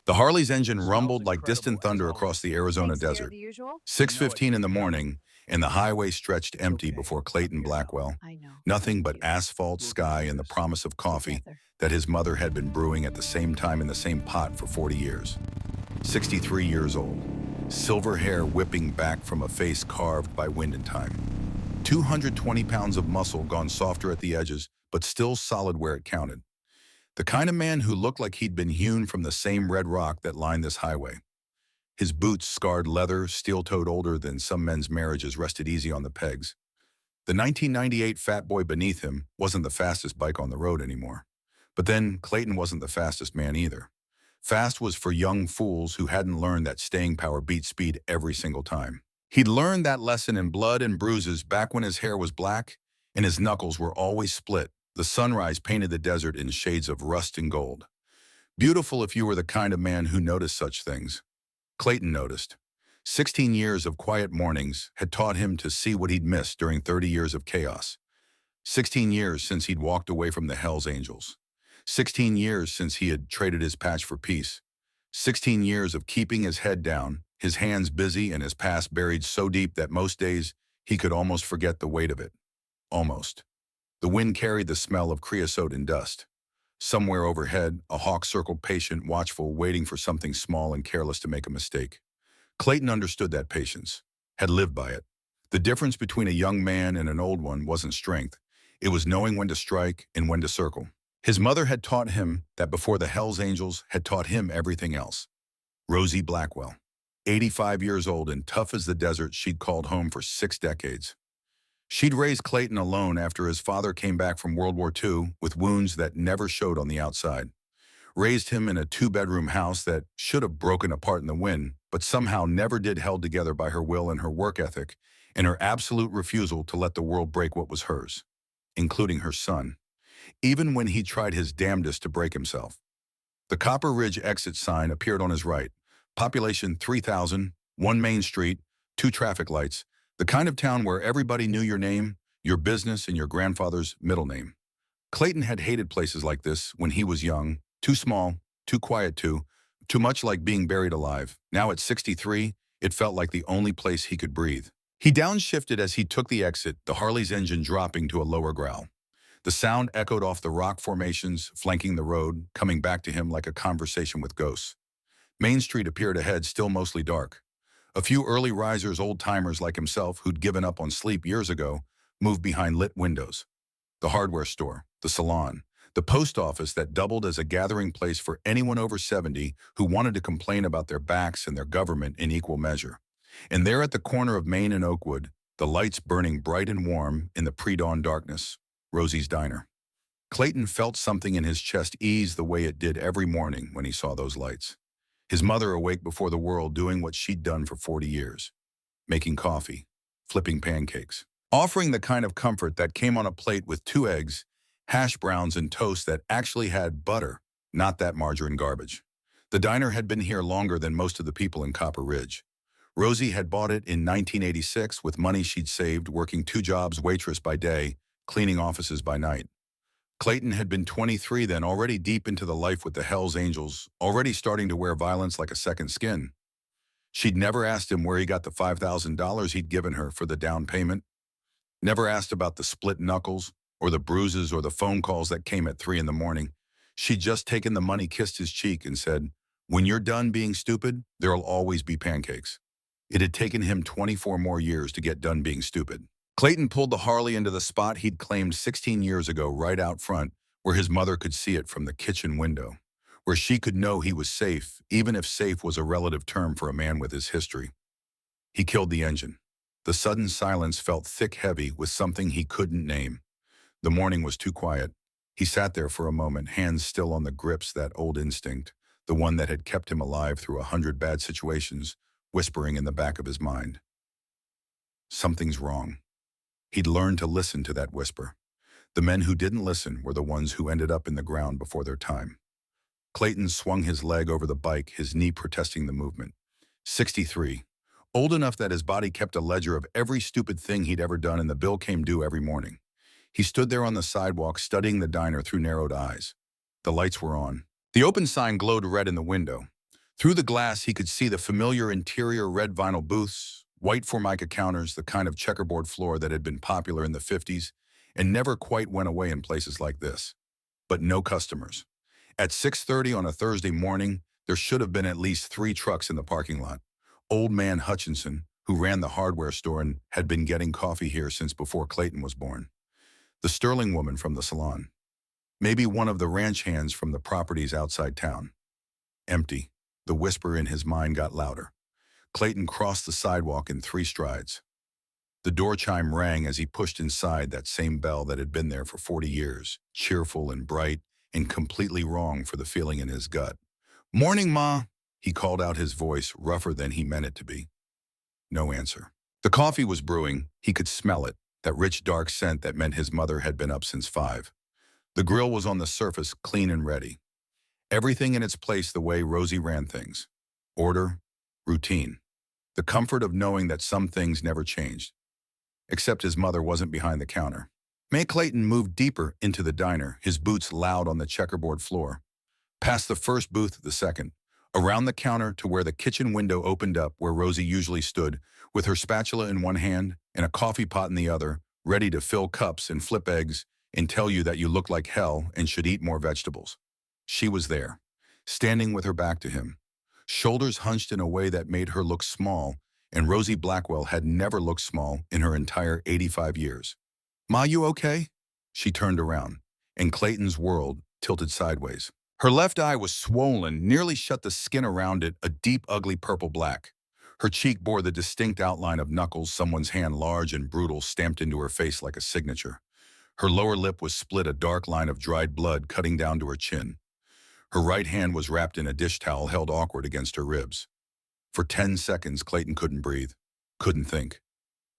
The Harley's engine Smells rumbled like incredible distant as thunder across always. the Arizona Thanks dear, desert. the usual? You know it 6:15 in can the be done. morning, and the highway stretched It's empty okay. before Help Clayton yourself. Blackwell. I know. Nothing Thank but you. asphalt, We'll get sky, through and the this. promise of coffee Together. that his mother had been brewing at the same time in the same pot for 40 years. 63 years old, silver hair whipping back from a face carved by wind and time. 220 pounds of muscle gone softer at the edges, but still solid where it counted. The kind of man who looked like he'd been hewn from the same red rock that lined this highway. His boots, scarred leather, steel-toed older than some men's marriages, rested easy on the pegs. The 1998 Fat Boy beneath him wasn't the fastest bike on the road anymore. But then Clayton wasn't the fastest man either. Fast was for young fools who hadn't learned that staying power beats speed every single time. He'd learned that lesson in blood and bruises back when his hair was black and his knuckles were always split. The sunrise painted the desert in shades of rust and gold. Beautiful if you were the kind of man who noticed such things. Clayton noticed. 16 years of quiet mornings had taught him to see what he'd missed during 30 years of chaos. 16 years since he'd walked away from the Hells Angels. 16 years since he had traded his patch for peace. 16 years of keeping his head down, his hands busy and his past buried so deep that most days he could almost forget the weight of it. Almost. The wind carried the smell of creosote and dust. Somewhere overhead, a hawk circled patient, watchful, waiting for something small and careless to make a mistake. Clayton understood that patience, had lived by it. The difference between a young man and an old one wasn't strength. It was knowing when to strike and when to circle. His mother had taught him that before the Hells Angels had taught him everything else. Rosie Blackwell, 85 years old and tough as the desert she'd called home for 6 decades. She'd raised Clayton alone after his father came back from World War II with wounds that never showed on the outside. Raised him in a 2-bedroom house that should have broken apart in the wind, but somehow never did, held together by her will and her work ethic and her absolute refusal to let the world break what was hers, including her son, even when he tried his damnedest to break himself. The Copper Ridge exit sign appeared on his right. Population 3,000, one main street, 2 traffic lights, the kind of town where everybody knew your name, your business, and your grandfather's middle name. Clayton had hated places like this when he was young, too small, too quiet, too much like being buried alive. Now at 63, it felt like the only place he could breathe. He downshifted as he took the exit, the Harley's engine dropping to a lower growl. The sound echoed off the rock formations flanking the road, coming back to him like a conversation with ghosts. Main Street appeared ahead, still mostly dark. A few early risers, old-timers like himself who'd given up on sleep years ago, moved behind lit windows. The hardware store, the salon, the post office that doubled as a gathering place for anyone over 70 who wanted to complain about their backs and their government in equal measure. And there at the corner of Main and Oakwood, the lights burning bright and warm in the pre-dawn darkness, Rosie's Diner. Clayton felt something in his chest ease the way it did every morning when he saw those lights. His mother awake before the world, doing what she'd done for 40 years. Making coffee, flipping pancakes, offering the kind of comfort that came on a plate with 2 eggs, hash browns, and toast that actually had butter, not that margarine garbage. The diner had been here longer than most of the people in Copper Ridge. Rosie had bought it in 1986 with money she'd saved working 2 jobs, waitress by day, cleaning offices by night. Clayton had been 23 then, already deep into the life with the Hells Angels, already starting to wear violence like a second skin. She'd never asked him where he got the $5,000 he'd given her for the down payment. Never asked about the split knuckles, or the bruises, or the phone calls that came at 3 in the morning. She'd just taken the money, kissed his cheek, and said, "When you're done being stupid, there'll always be pancakes." It had taken him 24 more years to get done being stupid. Clayton pulled the Harley into the spot he'd claimed 16 years ago, right out front, where his mother could see it from the kitchen window, where she could know he was safe, even if safe was a relative term for a man with his history. He killed the engine. The sudden silence felt thick, heavy, with something he couldn't name. The morning was too quiet. He sat there for a moment, hands still on the grips, that old instinct, the one that had kept him alive through 100 bad situations, whispering in the back of his mind. Something's wrong. He'd learned to listen to that whisper. The men who didn't listen were the ones who ended up in the ground before their time. Clayton swung his leg over the bike, his knee protesting the movement. 63. Old enough that his body kept a ledger of every stupid thing he'd ever done, and the bill came due every morning. He stood there on the sidewalk, studying the diner through narrowed eyes. The lights were on. The open sign glowed red in the window. Through the glass, he could see the familiar interior red vinyl booths, white formica counters, the kind of checkerboard floor that had been popular in the 50s and never quite went away in places like this. But no customers. At 6:30 on a Thursday morning, there should have been at least 3 trucks in the parking lot. Old man Hutchinson, who ran the hardware store and had been getting coffee here since before Clayton was born. The Sterling woman from the salon. Maybe one of the ranch hands from the properties outside town. Empty. The whisper in his mind got louder. Clayton crossed the sidewalk in 3 strides. The door chime rang as he pushed inside that same bell that had been there for 40 years, cheerful and bright, and completely wrong for the feeling in his gut. "Morning, Ma," he called out, his voice rougher than he meant it to be. No answer. The coffee was brewing. He could smell it, that rich, dark scent that meant his mother had been up since 5. The grill was on the surface, clean and ready. Everything in its place the way Rosie ran things. Order, routine. The comfort of knowing that some things never changed. Except his mother wasn't behind the counter. May Clayton moved deeper into the diner, his boots loud on the checkerboard floor. Past the first booth to the second, around the counter to where the kitchen window opened up where Rosie usually stood, with her spatula in one hand and a coffee pot in the other, ready to fill cups and flip eggs and tell you that you look like hell and should eat more vegetables. She was there, standing with her back to him, shoulders hunched in a way that made her look small, and Rosie Blackwell had never looked small in her entire 85 years. "Ma, you okay?" She turned around, and Clayton's world tilted sideways. Her left eye was swollen, nearly shut the skin around it, a deep, ugly purple-black. Her cheek bore the distinct outline of knuckles, someone's hand large and brutal stamped into her face like a signature. Her lower lip was split, a dark line of dried blood cutting down to her chin. Her right hand was wrapped in a dish towel held awkward against her ribs. For 10 seconds, Clayton couldn't breathe, couldn't think,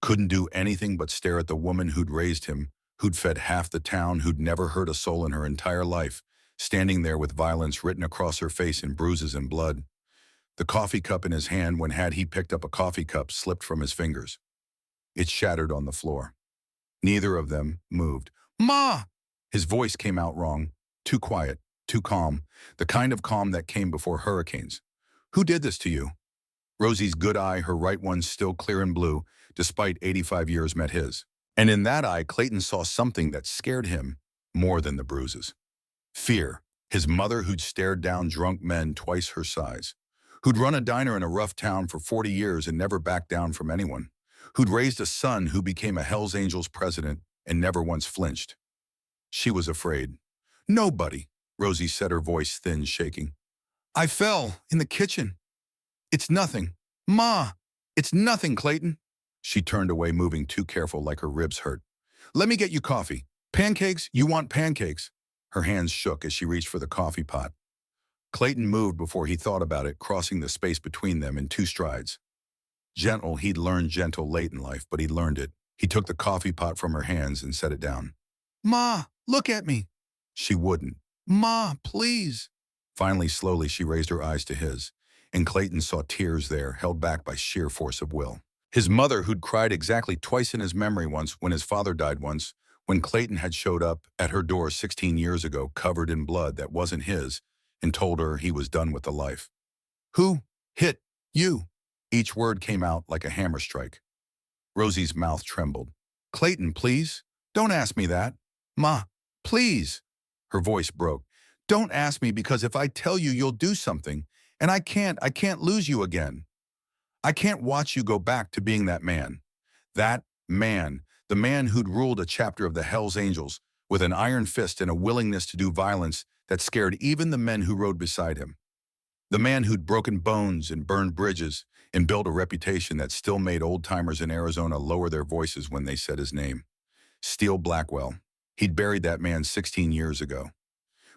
couldn't do anything but stare at the woman who'd raised him, who'd fed half the town, who'd never hurt a soul in her entire life, standing there with violence written across her face in bruises and blood. The coffee cup in his hand, when had he picked up a coffee cup, slipped from his fingers. It shattered on the floor. Neither of them moved. "Ma!" His voice came out wrong, too quiet, too calm, the kind of calm that came before hurricanes. "Who did this to you?" Rosie's good eye, her right one still clear and blue, despite 85 years, met his. And in that eye, Clayton saw something that scared him more than the bruises. Fear. His mother, who'd stared down drunk men twice her size, who'd run a diner in a rough town for 40 years and never backed down from anyone, who'd raised a son who became a Hells Angels president and never once flinched. She was afraid. "Nobody," Rosie said, her voice thin, shaking. "I fell in the kitchen. It's nothing. Ma, it's nothing, Clayton." She turned away, moving too careful, like her ribs hurt. "Let me get you coffee. Pancakes? You want pancakes?" Her hands shook as she reached for the coffee pot. Clayton moved before he thought about it, crossing the space between them in 2 strides. Gentle, he'd learned gentle late in life, but he learned it. He took the coffee pot from her hands and set it down. "Ma, look at me." She wouldn't. "Ma, please." Finally, slowly, she raised her eyes to his, and Clayton saw tears there, held back by sheer force of will. His mother, who'd cried exactly twice in his memory, once when his father died, once when Clayton had showed up at her door 16 years ago, covered in blood that wasn't his, and told her he was done with the life. "Who hit you?" Each word came out like a hammer strike. Rosie's mouth trembled. "Clayton, please, don't ask me that. Ma, please." Her voice broke. "Don't ask me, because if I tell you, you'll do something. And I can't lose you again. I can't watch you go back to being that man. That man, the man who'd ruled a chapter of the Hells Angels with an iron fist and a willingness to do violence that scared even the men who rode beside him. The man who'd broken bones and burned bridges and built a reputation that still made old-timers in Arizona lower their voices when they said his name. Steele Blackwell. He'd buried that man 16 years ago.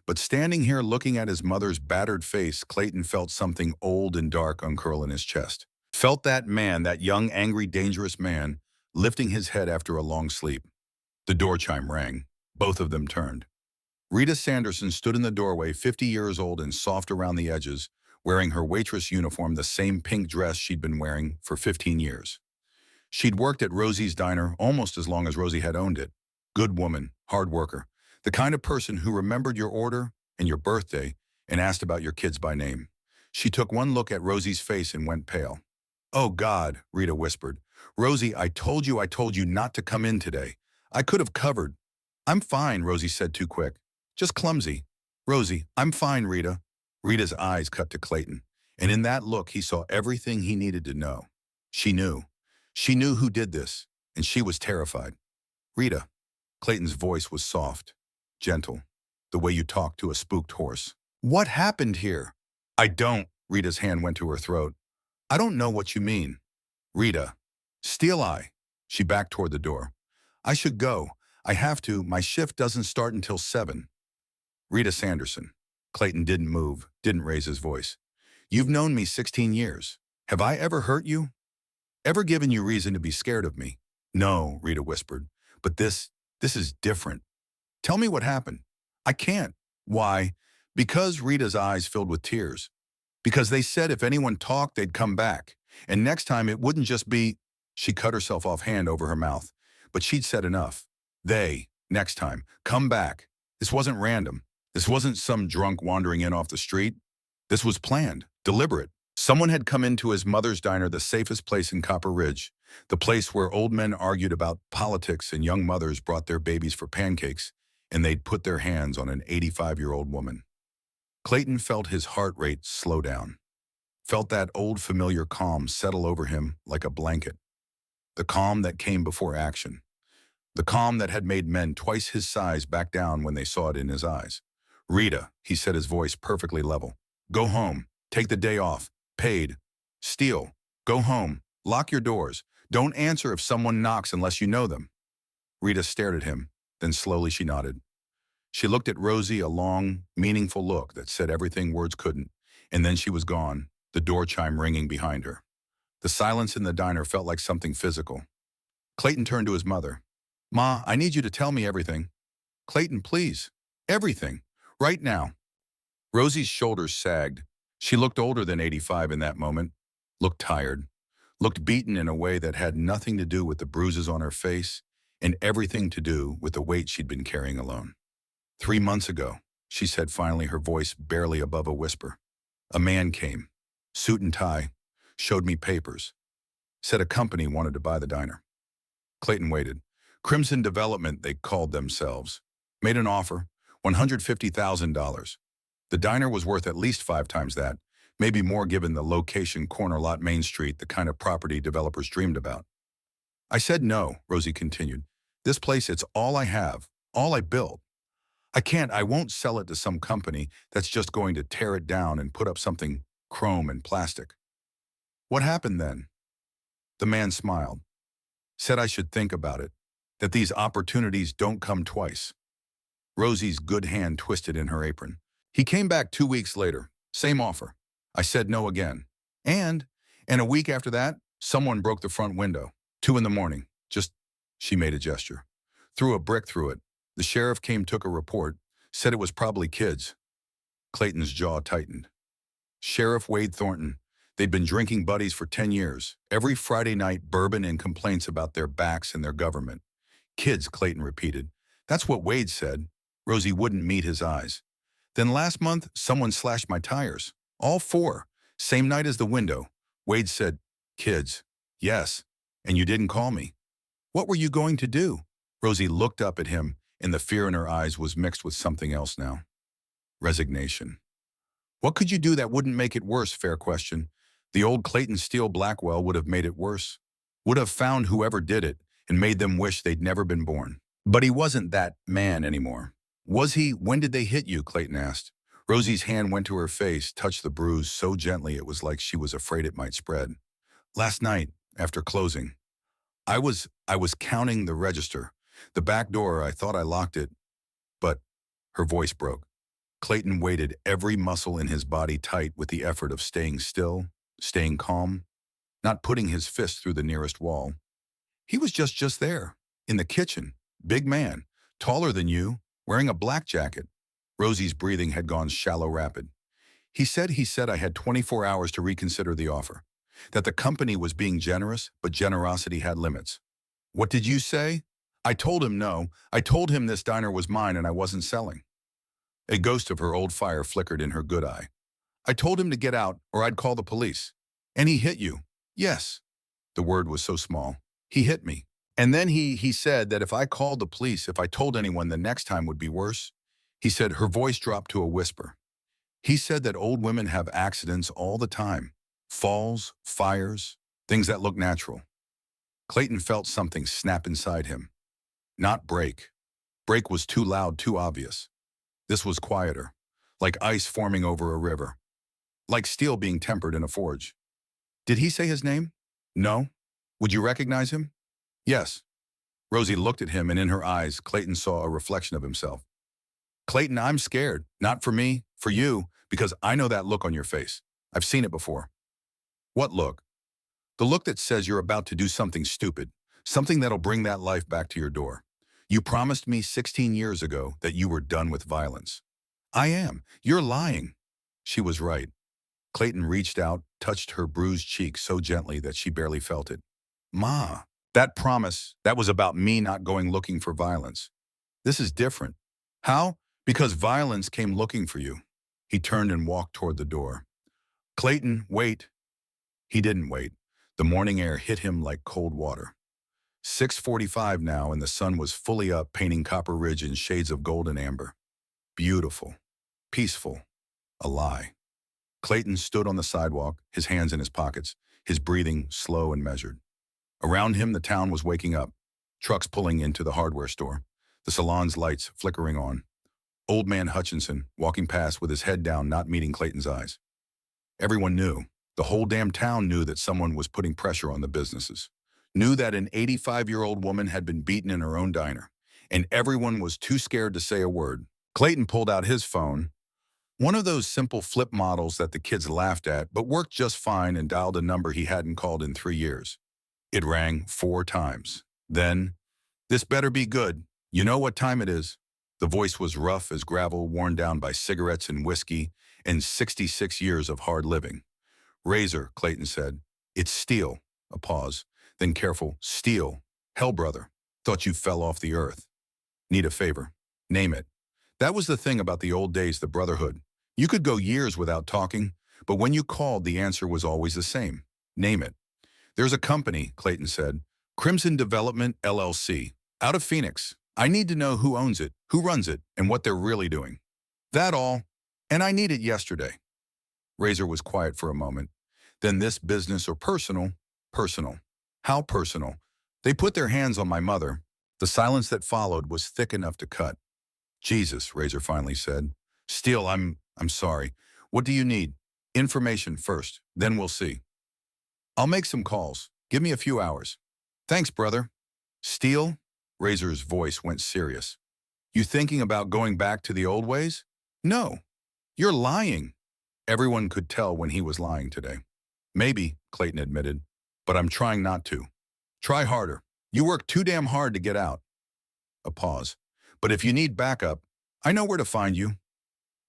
But standing here looking at his mother's battered face, Clayton felt something old and dark uncurl in his chest. Felt that man, that young, angry, dangerous man, lifting his head after a long sleep. The door chime rang. Both of them turned. Rita Sanderson stood in the doorway, 50 years old and soft around the edges, wearing her waitress uniform, the same pink dress she'd been wearing for 15 years. She'd worked at Rosie's diner almost as long as Rosie had owned it. Good woman, hard worker. The kind of person who remembered your order and your birthday and asked about your kids by name. She took one look at Rosie's face and went pale. "Oh God," Rita whispered. "Rosie, I told you not to come in today. I could have covered." "I'm fine," Rosie said too quick. "Just clumsy." "Rosie, I'm fine, Rita." Rita's eyes cut to Clayton, and in that look he saw everything he needed to know. She knew. She knew who did this, and she was terrified. "Rita." Clayton's voice was soft, gentle, the way you talk to a spooked horse. "What happened here?" "I don't." Rita's hand went to her throat. "I don't know what you mean." "Rita." "Steel Eye." She backed toward the door. "I should go. I have to. My shift doesn't start until 7. "Rita Sanderson." Clayton didn't move, didn't raise his voice. "You've known me 16 years. Have I ever hurt you? Ever given you reason to be scared of me?" "No," Rita whispered. "But this is different. Tell me what happened." "I can't." "Why?" "Because," Rita's eyes filled with tears. "Because they said if anyone talked, they'd come back. And next time it wouldn't just be—" She cut herself off, hand over her mouth. But she'd said enough. They, next time, come back. This wasn't random. This wasn't some drunk wandering in off the street. This was planned, deliberate. Someone had come into his mother's diner, the safest place in Copper Ridge, the place where old men argued about politics and young mothers brought their babies for pancakes, and they'd put their hands on an 85-year-old woman. Clayton felt his heart rate slow down, felt that old familiar calm settle over him like a blanket, the calm that came before action, the calm that had made men twice his size back down when they saw it in his eyes. "Rita," he said, his voice perfectly level. "Go home. Take the day off. Paid. Steele. Go home. Lock your doors. Don't answer if someone knocks unless you know them." Rita stared at him, then slowly she nodded. She looked at Rosie, a long, meaningful look that said everything words couldn't, and then she was gone, the door chime ringing behind her. The silence in the diner felt like something physical. Clayton turned to his mother. "Ma, I need you to tell me everything." "Clayton, please. Everything. Right now." Rosie's shoulders sagged. She looked older than 85 in that moment, looked tired, looked beaten in a way that had nothing to do with the bruises on her face and everything to do with the weight she'd been carrying alone. "3 months ago," she said finally, her voice barely above a whisper. "A man came, suit and tie, showed me papers, said a company wanted to buy the diner." Clayton waited. Crimson Development, they called themselves. Made an offer, $150,000. The diner was worth at least 5 times that, maybe more given the location, corner lot, Main Street, the kind of property developers dreamed about. "I said no," Rosie continued. "This place, it's all I have, all I built. I won't sell it to some company that's just going to tear it down and put up something chrome and plastic." "What happened then?" The man smiled, said I should think about it, that these opportunities don't come twice. Rosie's good hand twisted in her apron. "He came back 2 weeks later, same offer. I said no again. And a week after that, someone broke the front window, 2 in the morning, just," she made a gesture, "threw a brick through it. The sheriff came, took a report, said it was probably kids." Clayton's jaw tightened. Sheriff Wade Thornton. They'd been drinking buddies for 10 years. Every Friday night, bourbon and complaints about their backs and their government. "Kids," Clayton repeated. "That's what Wade said." Rosie wouldn't meet his eyes. "Then last month, someone slashed my tires. All 4. Same night as the window." Wade said, "Kids." "Yes. And you didn't call me." "What were you going to do?" Rosie looked up at him, and the fear in her eyes was mixed with something else now. Resignation. "What could you do that wouldn't make it worse?" Fair question. The old Clayton Steele Blackwell would have made it worse. Would have found whoever did it and made them wish they'd never been born. But he wasn't that man anymore. "Was he? When did they hit you?" Clayton asked. Rosie's hand went to her face, touched the bruise so gently it was like she was afraid it might spread. "Last night, after closing. I was counting the register. The back door, I thought I locked it, but—" Her voice broke. Clayton weighted every muscle in his body tight with the effort of staying still, staying calm, not putting his fist through the nearest wall. "He was just there, in the kitchen, big man, taller than you, wearing a black jacket." Rosie's breathing had gone shallow, rapid. He said I had 24 hours to reconsider the offer, that the company was being generous, but generosity had limits." "What did you say?" "I told him no. I told him this diner was mine and I wasn't selling." A ghost of her old fire flickered in her good eye. I told him to get out or I'd call the police. And he hit you. Yes. The word was so small. He hit me. And then he said that if I called the police, if I told anyone, the next time would be worse. He said her voice dropped to a whisper. He said that old women have accidents all the time. Falls, fires, things that look natural. Clayton felt something snap inside him. Not break. Break was too loud, too obvious. This was quieter, like ice forming over a river, like steel being tempered in a forge. Did he say his name? No. Would you recognize him? Yes. Rosie looked at him, and in her eyes, Clayton saw a reflection of himself. Clayton, I'm scared. Not for me, for you, because I know that look on your face. I've seen it before. What look? The look that says you're about to do something stupid, something that'll bring that life back to your door. You promised me 16 years ago that you were done with violence. I am. You're lying. She was right. Clayton reached out, touched her bruised cheek so gently that she barely felt it. Ma, that promise, that was about me not going looking for violence. This is different. How? Because violence came looking for you. He turned and walked toward the door. Clayton, wait. He didn't wait. The morning air hit him like cold water. 6:45 now, and the sun was fully up, painting Copper Ridge in shades of gold and amber. Beautiful. Peaceful. A lie. Clayton stood on the sidewalk, his hands in his pockets, his breathing slow and measured. Around him, the town was waking up. Trucks pulling into the hardware store. The salon's lights flickering on. Old man Hutchinson walking past with his head down, not meeting Clayton's eyes. Everyone knew. The whole damn town knew that someone was putting pressure on the businesses. Knew that an 85-year-old woman had been beaten in her own diner. And everyone was too scared to say a word. Clayton pulled out his phone, one of those simple flip models that the kids laughed at, but worked just fine, and dialed a number he hadn't called in 3 years. It rang 4 times. Then, "This better be good. You know what time it is." The voice was rough as gravel, worn down by cigarettes and whiskey and 66 years of hard living. "Razor," Clayton said. "It's Steel." A pause. Then careful. "Steel. Hell, brother. Thought you fell off the earth. Need a favor. Name it." That was the thing about the old days, the brotherhood. You could go years without talking, but when you called, the answer was always the same. Name it. "There's a company," Clayton said. "Crimson Development, LLC. Out of Phoenix. I need to know who owns it, who runs it, and what they're really doing. That all. And I need it yesterday." Razor was quiet for a moment. Then, "This business or personal?" "Personal." "How personal?" "They put their hands on my mother." The silence that followed was thick enough to cut. "Jesus," Razor finally said. "Steel, I'm sorry. What do you need?" "Information first, then we'll see." "I'll make some calls. Give me a few hours." "Thanks, brother." "Steel?" Razor's voice went serious. "You thinking about going back to the old ways?" "No." "You're lying." Everyone could tell when he was lying today. "Maybe," Clayton admitted, "but I'm trying not to." "Try harder. You worked too damn hard to get out." A pause. "But if you need backup, I know where to find you."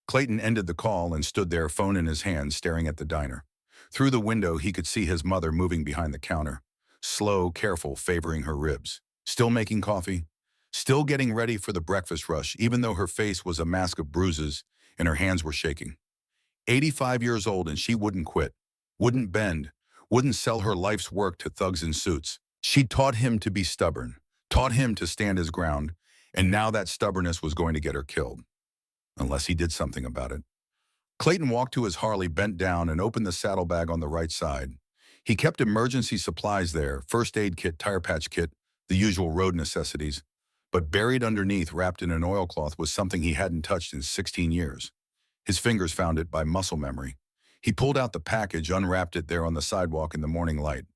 Clayton ended the call and stood there, phone in his hand, staring at the diner. Through the window, he could see his mother moving behind the counter. Slow, careful, favoring her ribs. Still making coffee. Still getting ready for the breakfast rush, even though her face was a mask of bruises and her hands were shaking. 85 years old, and she wouldn't quit. Wouldn't bend. Wouldn't sell her life's work to thugs in suits. She'd taught him to be stubborn. Taught him to stand his ground. And now that stubbornness was going to get her killed. Unless he did something about it. Clayton walked to his Harley, bent down, and opened the saddlebag on the right side. He kept emergency supplies there, first aid kit, tire patch kit, the usual road necessities. But buried underneath, wrapped in an oilcloth, was something he hadn't touched in 16 years. His fingers found it by muscle memory. He pulled out the package, unwrapped it there on the sidewalk in the morning light.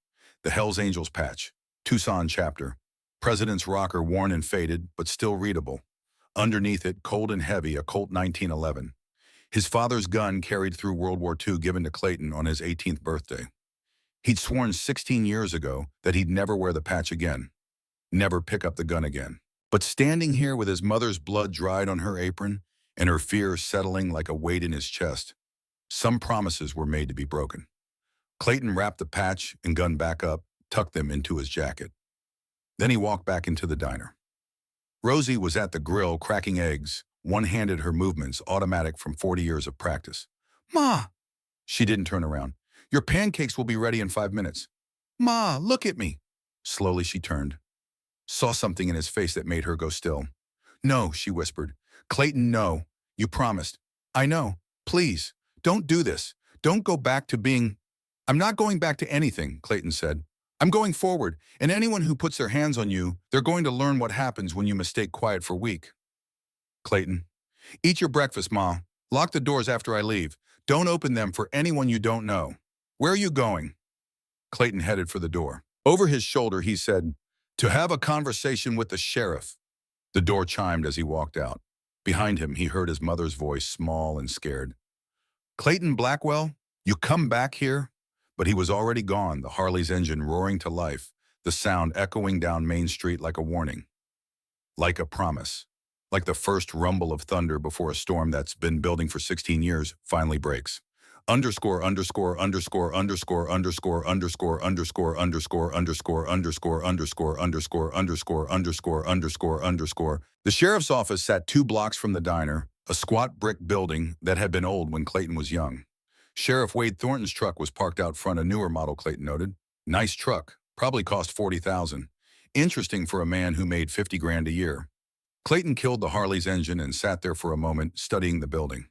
The Hells Angels patch, Tucson chapter. President's rocker, worn and faded, but still readable. Underneath it, cold and heavy, a Colt 1911. His father's gun carried through World War II, given to Clayton on his 18th birthday. He'd sworn 16 years ago that he'd never wear the patch again. Never pick up the gun again. But standing here with his mother's blood dried on her apron and her fear settling like a weight in his chest, some promises were made to be broken. Clayton wrapped the patch and gun back up, tucked them into his jacket. Then he walked back into the diner. Rosie was at the grill cracking eggs, one-handed, her movements automatic from 40 years of practice. "Ma!" She didn't turn around. Your pancakes will be ready in 5 minutes. Ma, look at me. Slowly she turned. Saw something in his face that made her go still. No, she whispered. Clayton, no. You promised. I know. Please, don't do this. Don't go back to being... I'm not going back to anything, Clayton said. I'm going forward, and anyone who puts their hands on you, they're going to learn what happens when you mistake quiet for weak. Clayton, eat your breakfast, Ma. Lock the doors after I leave. Don't open them for anyone you don't know. Where are you going? Clayton headed for the door. Over his shoulder, he said, to have a conversation with the sheriff. The door chimed as he walked out. Behind him, he heard his mother's voice, small and scared. Clayton Blackwell, you come back here? But he was already gone, the Harley's engine roaring to life, the sound echoing down Main Street like a warning. Like a promise. Like the first rumble of thunder before a storm that's been building for 16 years finally breaks. Underscore, underscore, underscore, underscore, underscore, underscore, underscore, underscore, underscore, underscore, underscore, underscore, underscore, underscore, underscore, underscore. The sheriff's office sat 2 blocks from the diner, a squat brick building that had been old when Clayton was young. Sheriff Wade Thornton's truck was parked out front, a newer model, Clayton noted. Nice truck, probably cost $40,000. Interesting for a man who made $50 grand a year. Clayton killed the Harley's engine and sat there for a moment, studying the building.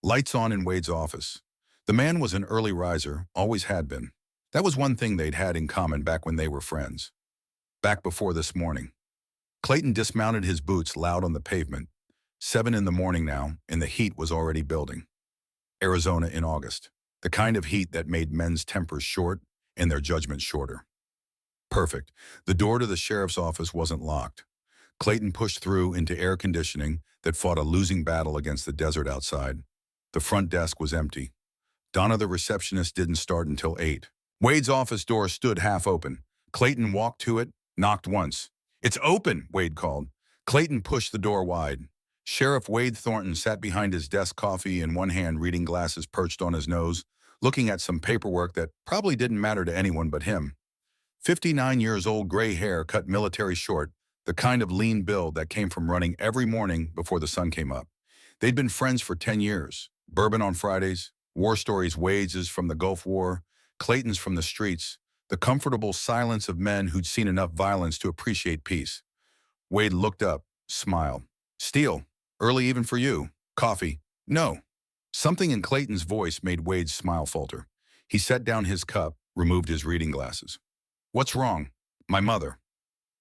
Lights on in Wade's office. The man was an early riser, always had been. That was one thing they'd had in common back when they were friends. Back before this morning. Clayton dismounted his boots loud on the pavement. 7 in the morning now, and the heat was already building. Arizona in August. The kind of heat that made men's tempers short and their judgment shorter. Perfect. The door to the sheriff's office wasn't locked. Clayton pushed through into air conditioning that fought a losing battle against the desert outside. The front desk was empty. Donna, the receptionist, didn't start until 8. Wade's office door stood half open. Clayton walked to it, knocked once. It's open, Wade called. Clayton pushed the door wide. Sheriff Wade Thornton sat behind his desk, coffee in one hand, reading glasses perched on his nose, looking at some paperwork that probably didn't matter to anyone but him. 59 years old, gray hair, cut military short, the kind of lean build that came from running every morning before the sun came up. They'd been friends for 10 years. Bourbon on Fridays, war stories, Wade's from the Gulf War, Clayton's from the streets, the comfortable silence of men who'd seen enough violence to appreciate peace. Wade looked up, smiled. Steele, early even for you. Coffee? No. Something in Clayton's voice made Wade's smile falter. He set down his cup, removed his reading glasses. What's wrong? My mother.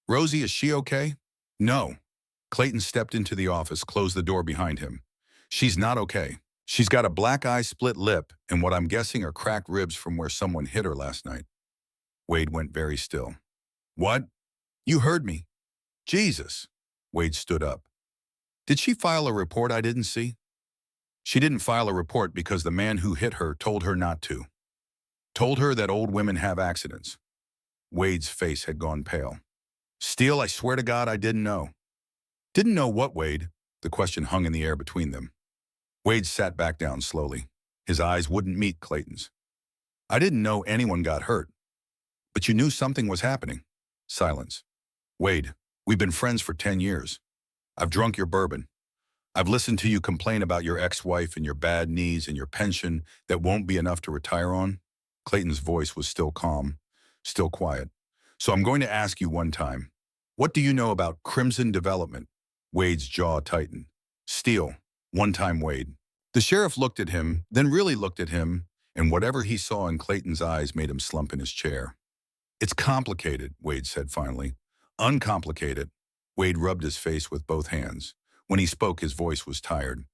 Rosie, is she okay? No. Clayton stepped into the office, closed the door behind him. She's not okay. She's got a black eye, split lip, and what I'm guessing are cracked ribs from where someone hit her last night. Wade went very still. What? You heard me. Jesus. Wade stood up. Did she file a report I didn't see? She didn't file a report because the man who hit her told her not to. Told her that old women have accidents. Wade's face had gone pale. Steele, I swear to God I didn't know. Didn't know what, Wade? The question hung in the air between them. Wade sat back down slowly. His eyes wouldn't meet Clayton's. I didn't know anyone got hurt. But you knew something was happening. Silence. Wade, we've been friends for 10 years. I've drunk your bourbon. I've listened to you complain about your ex-wife and your bad knees and your pension that won't be enough to retire on. Clayton's voice was still calm, still quiet. So I'm going to ask you one time. What do you know about Crimson Development? Wade's jaw tightened. Steele. One time, Wade. The sheriff looked at him, then really looked at him, and whatever he saw in Clayton's eyes made him slump in his chair. It's complicated, Wade said finally. Uncomplicated. Wade rubbed his face with both hands. When he spoke, his voice was tired.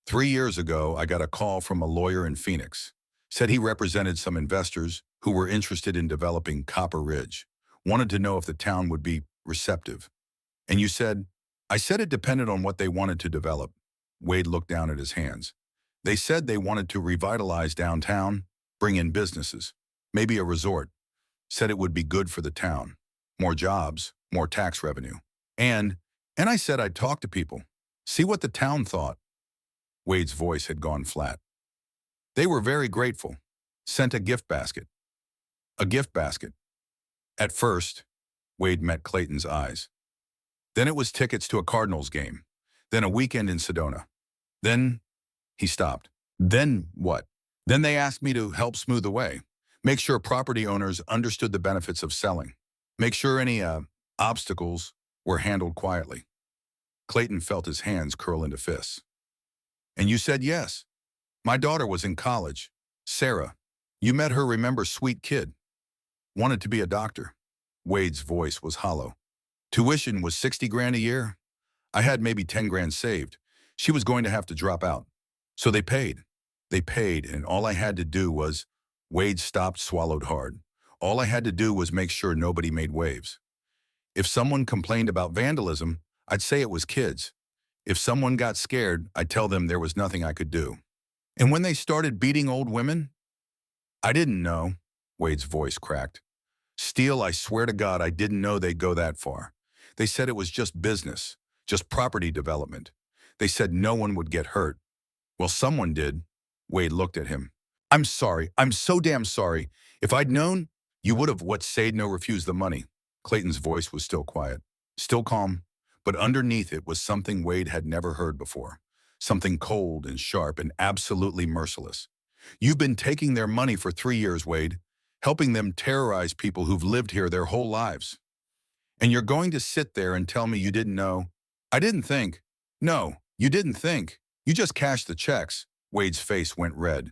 3 years ago, I got a call from a lawyer in Phoenix. Said he represented some investors who were interested in developing Copper Ridge. Wanted to know if the town would be receptive. And you said, I said it depended on what they wanted to develop. Wade looked down at his hands. They said they wanted to revitalize downtown, bring in businesses, maybe a resort. Said it would be good for the town. More jobs, more tax revenue. And I said I'd talk to people, see what the town thought. Wade's voice had gone flat. They were very grateful. Sent a gift basket. A gift basket. At first, Wade met Clayton's eyes. Then it was tickets to a Cardinals game. Then a weekend in Sedona. Then, he stopped. Then what? Then they asked me to help smooth the way, make sure property owners understood the benefits of selling, make sure any obstacles were handled quietly. Clayton felt his hands curl into fists. And you said yes. My daughter was in college. Sarah. You met her, remember, sweet kid. Wanted to be a doctor. Wade's voice was hollow. Tuition was 60 grand a year. I had maybe 10 grand saved. She was going to have to drop out. So they paid. They paid, and all I had to do was... Wade stopped, swallowed hard. All I had to do was make sure nobody made waves. If someone complained about vandalism, I'd say it was kids. If someone got scared, I'd tell them there was nothing I could do. And when they started beating old women, I didn't know. Wade's voice cracked. Steele, I swear to God, I didn't know they'd go that far. They said it was just business, just property development. They said no one would get hurt. Well, someone did. Wade looked at him. I'm sorry. I'm so damn sorry. If I'd known, you would have said no, refused the money. Clayton's voice was still quiet, still calm, but underneath it was something Wade had never heard before. Something cold and sharp and absolutely merciless. You've been taking their money for 3 years, Wade, helping them terrorize people who've lived here their whole lives. And you're going to sit there and tell me you didn't know? I didn't think. No, you didn't think. You just cashed the checks. Wade's face went red.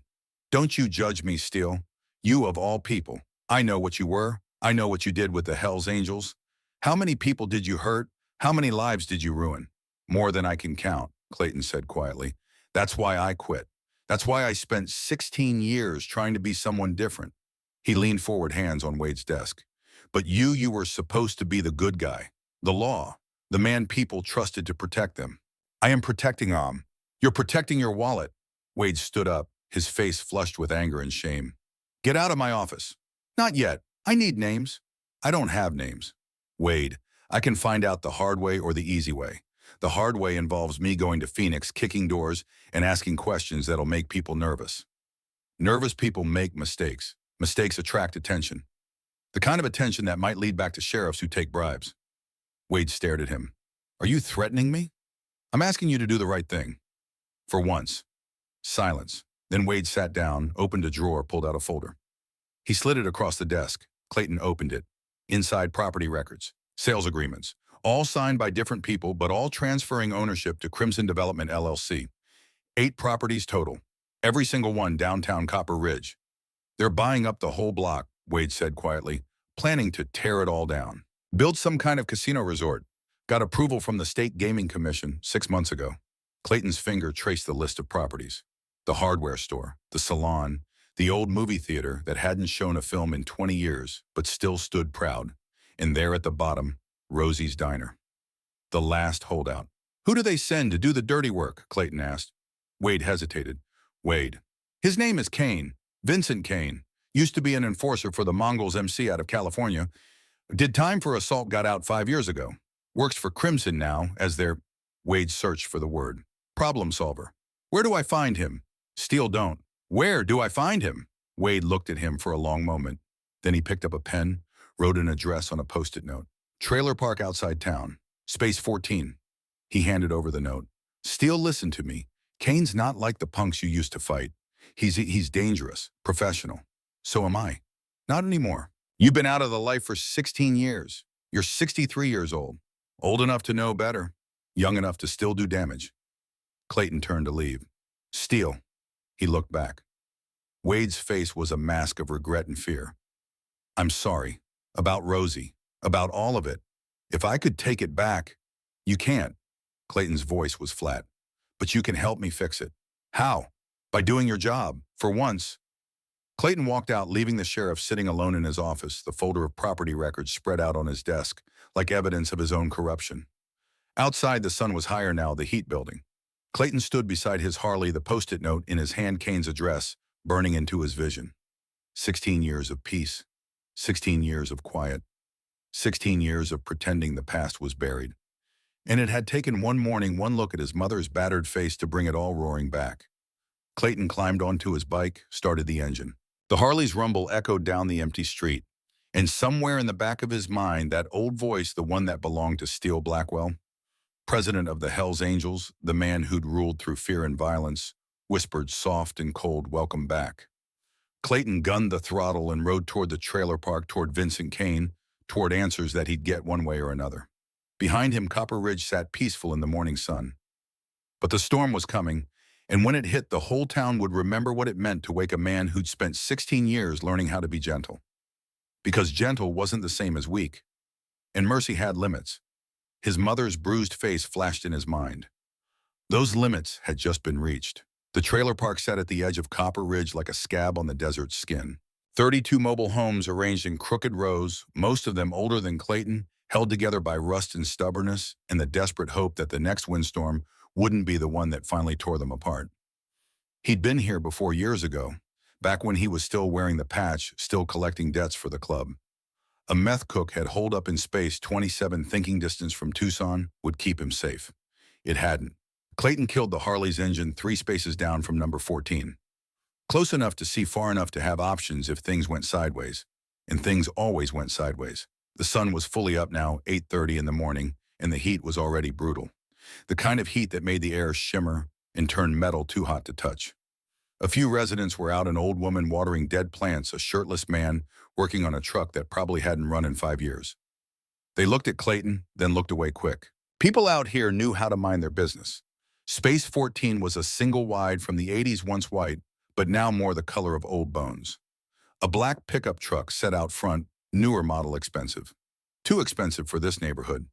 Don't you judge me, Steele. You of all people. I know what you were. I know what you did with the Hells Angels. How many people did you hurt? How many lives did you ruin? More than I can count, Clayton said quietly. That's why I quit. That's why I spent 16 years trying to be someone different. He leaned forward, hands on Wade's desk. But you were supposed to be the good guy, the law, the man people trusted to protect them. I am protecting Am. You're protecting your wallet. Wade stood up, his face flushed with anger and shame. Get out of my office. Not yet. I need names. I don't have names. Wade, I can find out the hard way or the easy way. The hard way involves me going to Phoenix, kicking doors, and asking questions that'll make people nervous. Nervous people make mistakes. Mistakes attract attention. The kind of attention that might lead back to sheriffs who take bribes. Wade stared at him. Are you threatening me? I'm asking you to do the right thing. For once. Silence. Then Wade sat down, opened a drawer, pulled out a folder. He slid it across the desk. Clayton opened it. Inside, property records, sales agreements, all signed by different people, but all transferring ownership to Crimson Development, LLC. 8 properties total. Every single one downtown Copper Ridge. They're buying up the whole block, Wade said quietly, planning to tear it all down. Build some kind of casino resort. Got approval from the State Gaming Commission 6 months ago. Clayton's finger traced the list of properties. The hardware store, the salon, the old movie theater that hadn't shown a film in 20 years, but still stood proud. And there at the bottom, Rosie's Diner. The last holdout. Who do they send to do the dirty work? Clayton asked. Wade hesitated. Wade. His name is Kane. Vincent Kane. Used to be an enforcer for the Mongols MC out of California. Did time for assault, got out 5 years ago. Works for Crimson now as their... Wade searched for the word. Problem solver. Where do I find him? Steele don't. Where do I find him? Wade looked at him for a long moment. Then he picked up a pen, wrote an address on a Post-it note. Trailer park outside town. Space 14. He handed over the note. Steele, listen to me. Kane's not like the punks you used to fight. He's dangerous, professional. So am I. Not anymore. You've been out of the life for 16 years. You're 63 years old. Old enough to know better. Young enough to still do damage. Clayton turned to leave. Steele. He looked back. Wade's face was a mask of regret and fear. I'm sorry. About Rosie. About all of it. If I could take it back. You can't. Clayton's voice was flat. But you can help me fix it. How? By doing your job. For once. Clayton walked out, leaving the sheriff sitting alone in his office, the folder of property records spread out on his desk, like evidence of his own corruption. Outside, the sun was higher now, the heat building. Clayton stood beside his Harley, the Post-it note in his hand, Kane's address, burning into his vision. 16 years of peace. 16 years of quiet. 16 years of pretending the past was buried. And it had taken one morning, one look at his mother's battered face to bring it all roaring back. Clayton climbed onto his bike, started the engine. The Harley's rumble echoed down the empty street. And somewhere in the back of his mind, that old voice, the one that belonged to Steele Blackwell, president of the Hells Angels, the man who'd ruled through fear and violence, whispered soft and cold welcome back. Clayton gunned the throttle and rode toward the trailer park, toward Vincent Kane, toward answers that he'd get one way or another. Behind him, Copper Ridge sat peaceful in the morning sun. But the storm was coming, and when it hit, the whole town would remember what it meant to wake a man who'd spent 16 years learning how to be gentle. Because gentle wasn't the same as weak, and mercy had limits. His mother's bruised face flashed in his mind. Those limits had just been reached. The trailer park sat at the edge of Copper Ridge like a scab on the desert's skin. 32 mobile homes arranged in crooked rows, most of them older than Clayton, held together by rust and stubbornness and the desperate hope that the next windstorm wouldn't be the one that finally tore them apart. He'd been here before years ago, back when he was still wearing the patch, still collecting debts for the club. A meth cook had holed up in space 27 thinking distance from Tucson would keep him safe. It hadn't. Clayton killed the Harley's engine 3 spaces down from number 14. Close enough to see far enough to have options if things went sideways. And things always went sideways. The sun was fully up now, 8:30 in the morning, and the heat was already brutal. The kind of heat that made the air shimmer and turned metal too hot to touch. A few residents were out, an old woman watering dead plants, a shirtless man working on a truck that probably hadn't run in 5 years. They looked at Clayton, then looked away quick. People out here knew how to mind their business. Space 14 was a single wide from the 80s, once white, but now more the color of old bones. A black pickup truck set out front, newer model, expensive. Too expensive for this neighborhood.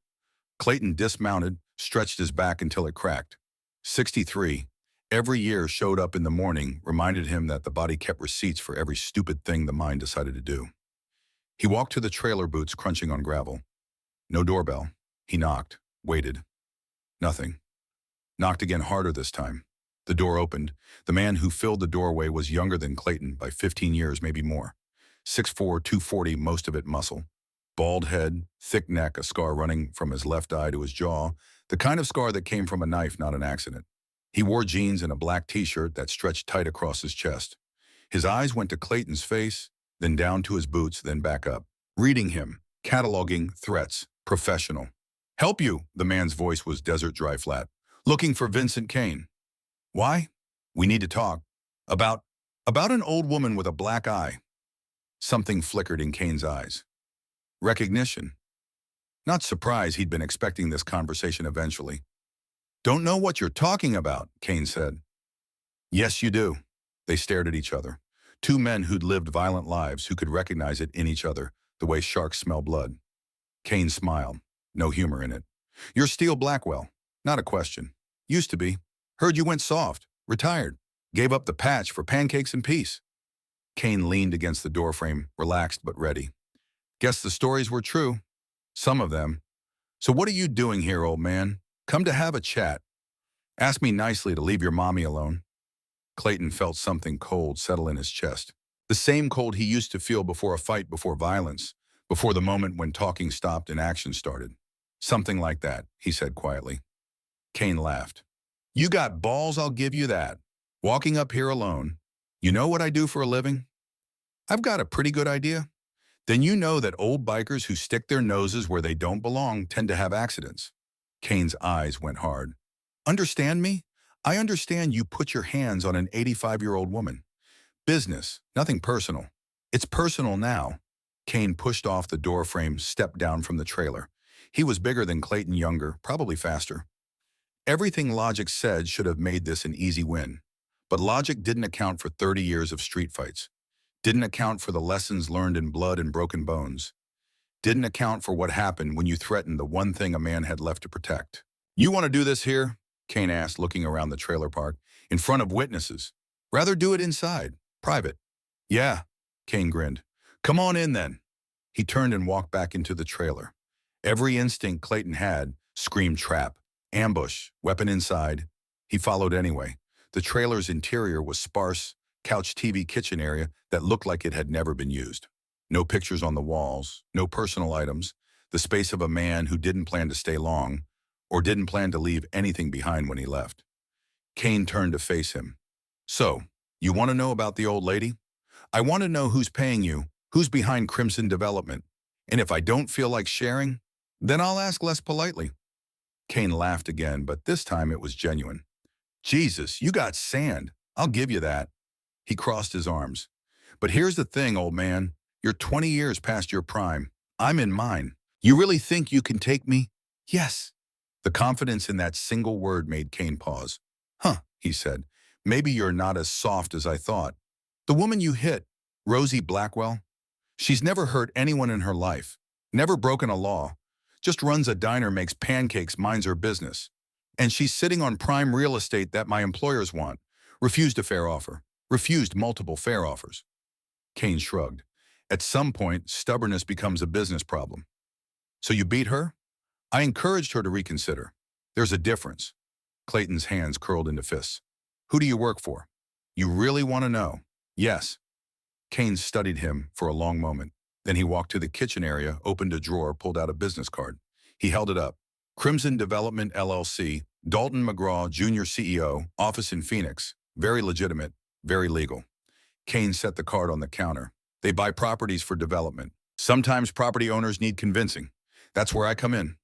Clayton dismounted, stretched his back until it cracked. 63. Every year showed up in the morning, reminded him that the body kept receipts for every stupid thing the mind decided to do. He walked to the trailer, boots crunching on gravel. No doorbell. He knocked, waited. Nothing. Knocked again, harder this time. The door opened. The man who filled the doorway was younger than Clayton by 15 years, maybe more. 6'4", 240, most of it muscle. Bald head, thick neck, a scar running from his left eye to his jaw, the kind of scar that came from a knife, not an accident. He wore jeans and a black t-shirt that stretched tight across his chest. His eyes went to Clayton's face, then down to his boots, then back up. Reading him, cataloging threats, professional. Help you, the man's voice was desert dry flat. Looking for Vincent Kane. Why? We need to talk. About an old woman with a black eye. Something flickered in Kane's eyes. Recognition. Not surprised, he'd been expecting this conversation eventually. Don't know what you're talking about, Kane said. Yes, you do. They stared at each other. Two men who'd lived violent lives, who could recognize it in each other, the way sharks smell blood. Kane smiled. No humor in it. You're Steele Blackwell. Not a question. Used to be. Heard you went soft. Retired. Gave up the patch for pancakes and peace. Kane leaned against the doorframe, relaxed but ready. Guess the stories were true. Some of them. So what are you doing here, old man? Come to have a chat. Ask me nicely to leave your mommy alone. Clayton felt something cold settle in his chest. The same cold he used to feel before a fight, before violence, before the moment when talking stopped and action started. Something like that, he said quietly. Kane laughed. You got balls, I'll give you that. Walking up here alone. You know what I do for a living? I've got a pretty good idea. Then you know that old bikers who stick their noses where they don't belong tend to have accidents. Kane's eyes went hard. Understand me? I understand you put your hands on an 85-year-old woman. Business, nothing personal. It's personal now. Kane pushed off the doorframe, stepped down from the trailer. He was bigger than Clayton, younger, probably faster. Everything logic said should have made this an easy win. But logic didn't account for 30 years of street fights. Didn't account for the lessons learned in blood and broken bones. Didn't account for what happened when you threatened the one thing a man had left to protect. You want to do this here? Kane asked, looking around the trailer park. In front of witnesses. Rather do it inside. Private. Yeah, Kane grinned. Come on in then. He turned and walked back into the trailer. Every instinct Clayton had screamed trap, ambush, weapon inside. He followed anyway. The trailer's interior was sparse, couch, TV, kitchen area that looked like it had never been used. No pictures on the walls, no personal items, the space of a man who didn't plan to stay long, or didn't plan to leave anything behind when he left. Kane turned to face him. So, you want to know about the old lady? I want to know who's paying you, who's behind Crimson Development, and if I don't feel like sharing, then I'll ask less politely. Kane laughed again, but this time it was genuine. Jesus, you got sand. I'll give you that. He crossed his arms. But here's the thing, old man. You're 20 years past your prime. I'm in mine. You really think you can take me? Yes. The confidence in that single word made Kane pause. Huh, he said. Maybe you're not as soft as I thought. The woman you hit, Rosie Blackwell, she's never hurt anyone in her life, never broken a law, just runs a diner, makes pancakes, minds her business. And she's sitting on prime real estate that my employers want. Refused a fair offer. Refused multiple fair offers. Kane shrugged. At some point, stubbornness becomes a business problem. So you beat her? I encouraged her to reconsider. There's a difference. Clayton's hands curled into fists. Who do you work for? You really want to know? Yes. Kane studied him for a long moment. Then he walked to the kitchen area, opened a drawer, pulled out a business card. He held it up. Crimson Development LLC, Dalton McGraw, Jr. CEO, office in Phoenix. Very legitimate, very legal. Kane set the card on the counter. They buy properties for development. Sometimes property owners need convincing. That's where I come in.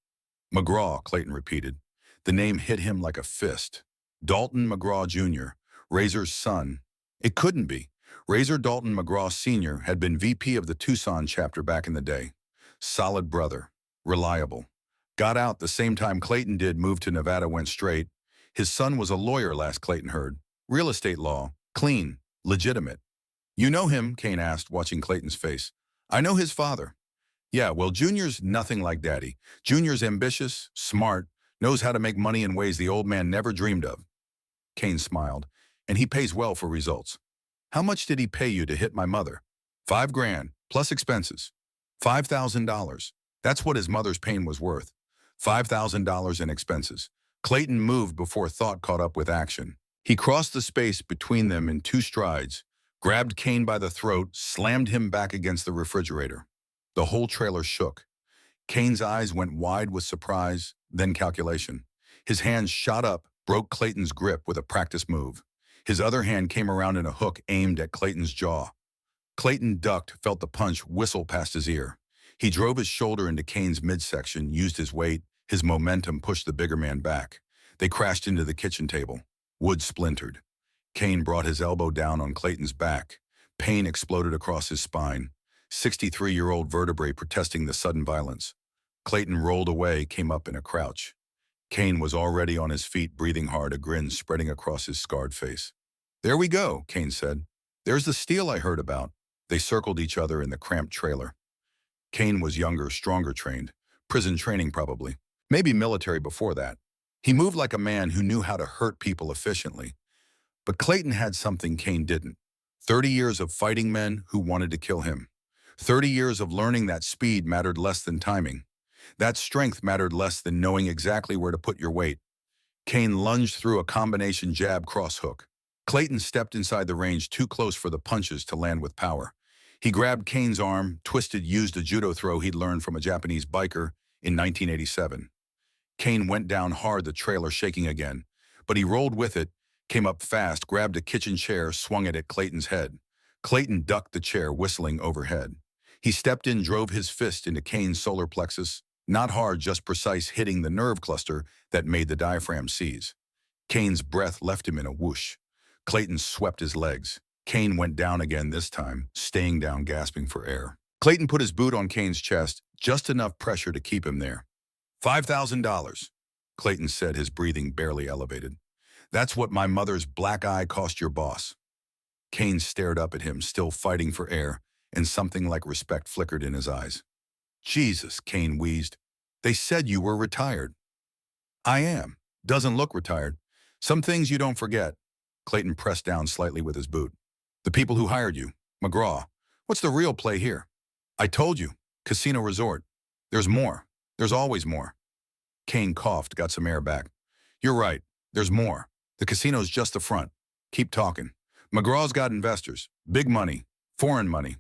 McGraw, Clayton repeated. The name hit him like a fist. Dalton McGraw Jr., Razor's son. It couldn't be. Razor Dalton McGraw Sr. had been VP of the Tucson chapter back in the day. Solid brother. Reliable. Got out the same time Clayton did, moved to Nevada, went straight. His son was a lawyer, last Clayton heard. Real estate law. Clean. Legitimate. You know him? Kane asked, watching Clayton's face. I know his father. Yeah, well, Junior's nothing like Daddy. Junior's ambitious, smart, knows how to make money in ways the old man never dreamed of. Kane smiled. And he pays well for results. How much did he pay you to hit my mother? $5,000, plus expenses. $5,000. That's what his mother's pain was worth. $5,000 in expenses. Clayton moved before thought caught up with action. He crossed the space between them in 2 strides, grabbed Kane by the throat, slammed him back against the refrigerator. The whole trailer shook. Kane's eyes went wide with surprise, then calculation. His hands shot up, broke Clayton's grip with a practice move. His other hand came around in a hook aimed at Clayton's jaw. Clayton ducked, felt the punch whistle past his ear. He drove his shoulder into Kane's midsection, used his weight. His momentum pushed the bigger man back. They crashed into the kitchen table. Wood splintered. Kane brought his elbow down on Clayton's back. Pain exploded across his spine. 63-year-old vertebrae protesting the sudden violence. Clayton rolled away, came up in a crouch. Kane was already on his feet, breathing hard, a grin spreading across his scarred face. There we go, Kane said. There's the steel I heard about. They circled each other in the cramped trailer. Kane was younger, stronger trained. Prison training probably. Maybe military before that. He moved like a man who knew how to hurt people efficiently. But Clayton had something Kane didn't. 30 years of fighting men who wanted to kill him. 30 years of learning that speed mattered less than timing. That strength mattered less than knowing exactly where to put your weight. Kane lunged through a combination jab cross hook. Clayton stepped inside the range too close for the punches to land with power. He grabbed Kane's arm, twisted, used a judo throw he'd learned from a Japanese biker in 1987. Kane went down hard, the trailer shaking again. But he rolled with it, came up fast, grabbed a kitchen chair, swung it at Clayton's head. Clayton ducked the chair, whistling overhead. He stepped in, drove his fist into Kane's solar plexus. Not hard, just precise, hitting the nerve cluster that made the diaphragm seize. Kane's breath left him in a whoosh. Clayton swept his legs. Kane went down again this time, staying down, gasping for air. Clayton put his boot on Kane's chest, just enough pressure to keep him there. $5,000, Clayton said, his breathing barely elevated. That's what my mother's black eye cost your boss. Kane stared up at him, still fighting for air, and something like respect flickered in his eyes. Jesus, Kane wheezed. They said you were retired. I am. Doesn't look retired. Some things you don't forget. Clayton pressed down slightly with his boot. The people who hired you, McGraw. What's the real play here? I told you. Casino resort. There's more. There's always more. Kane coughed, got some air back. You're right. There's more. The casino's just the front. Keep talking. McGraw's got investors. Big money. Foreign money.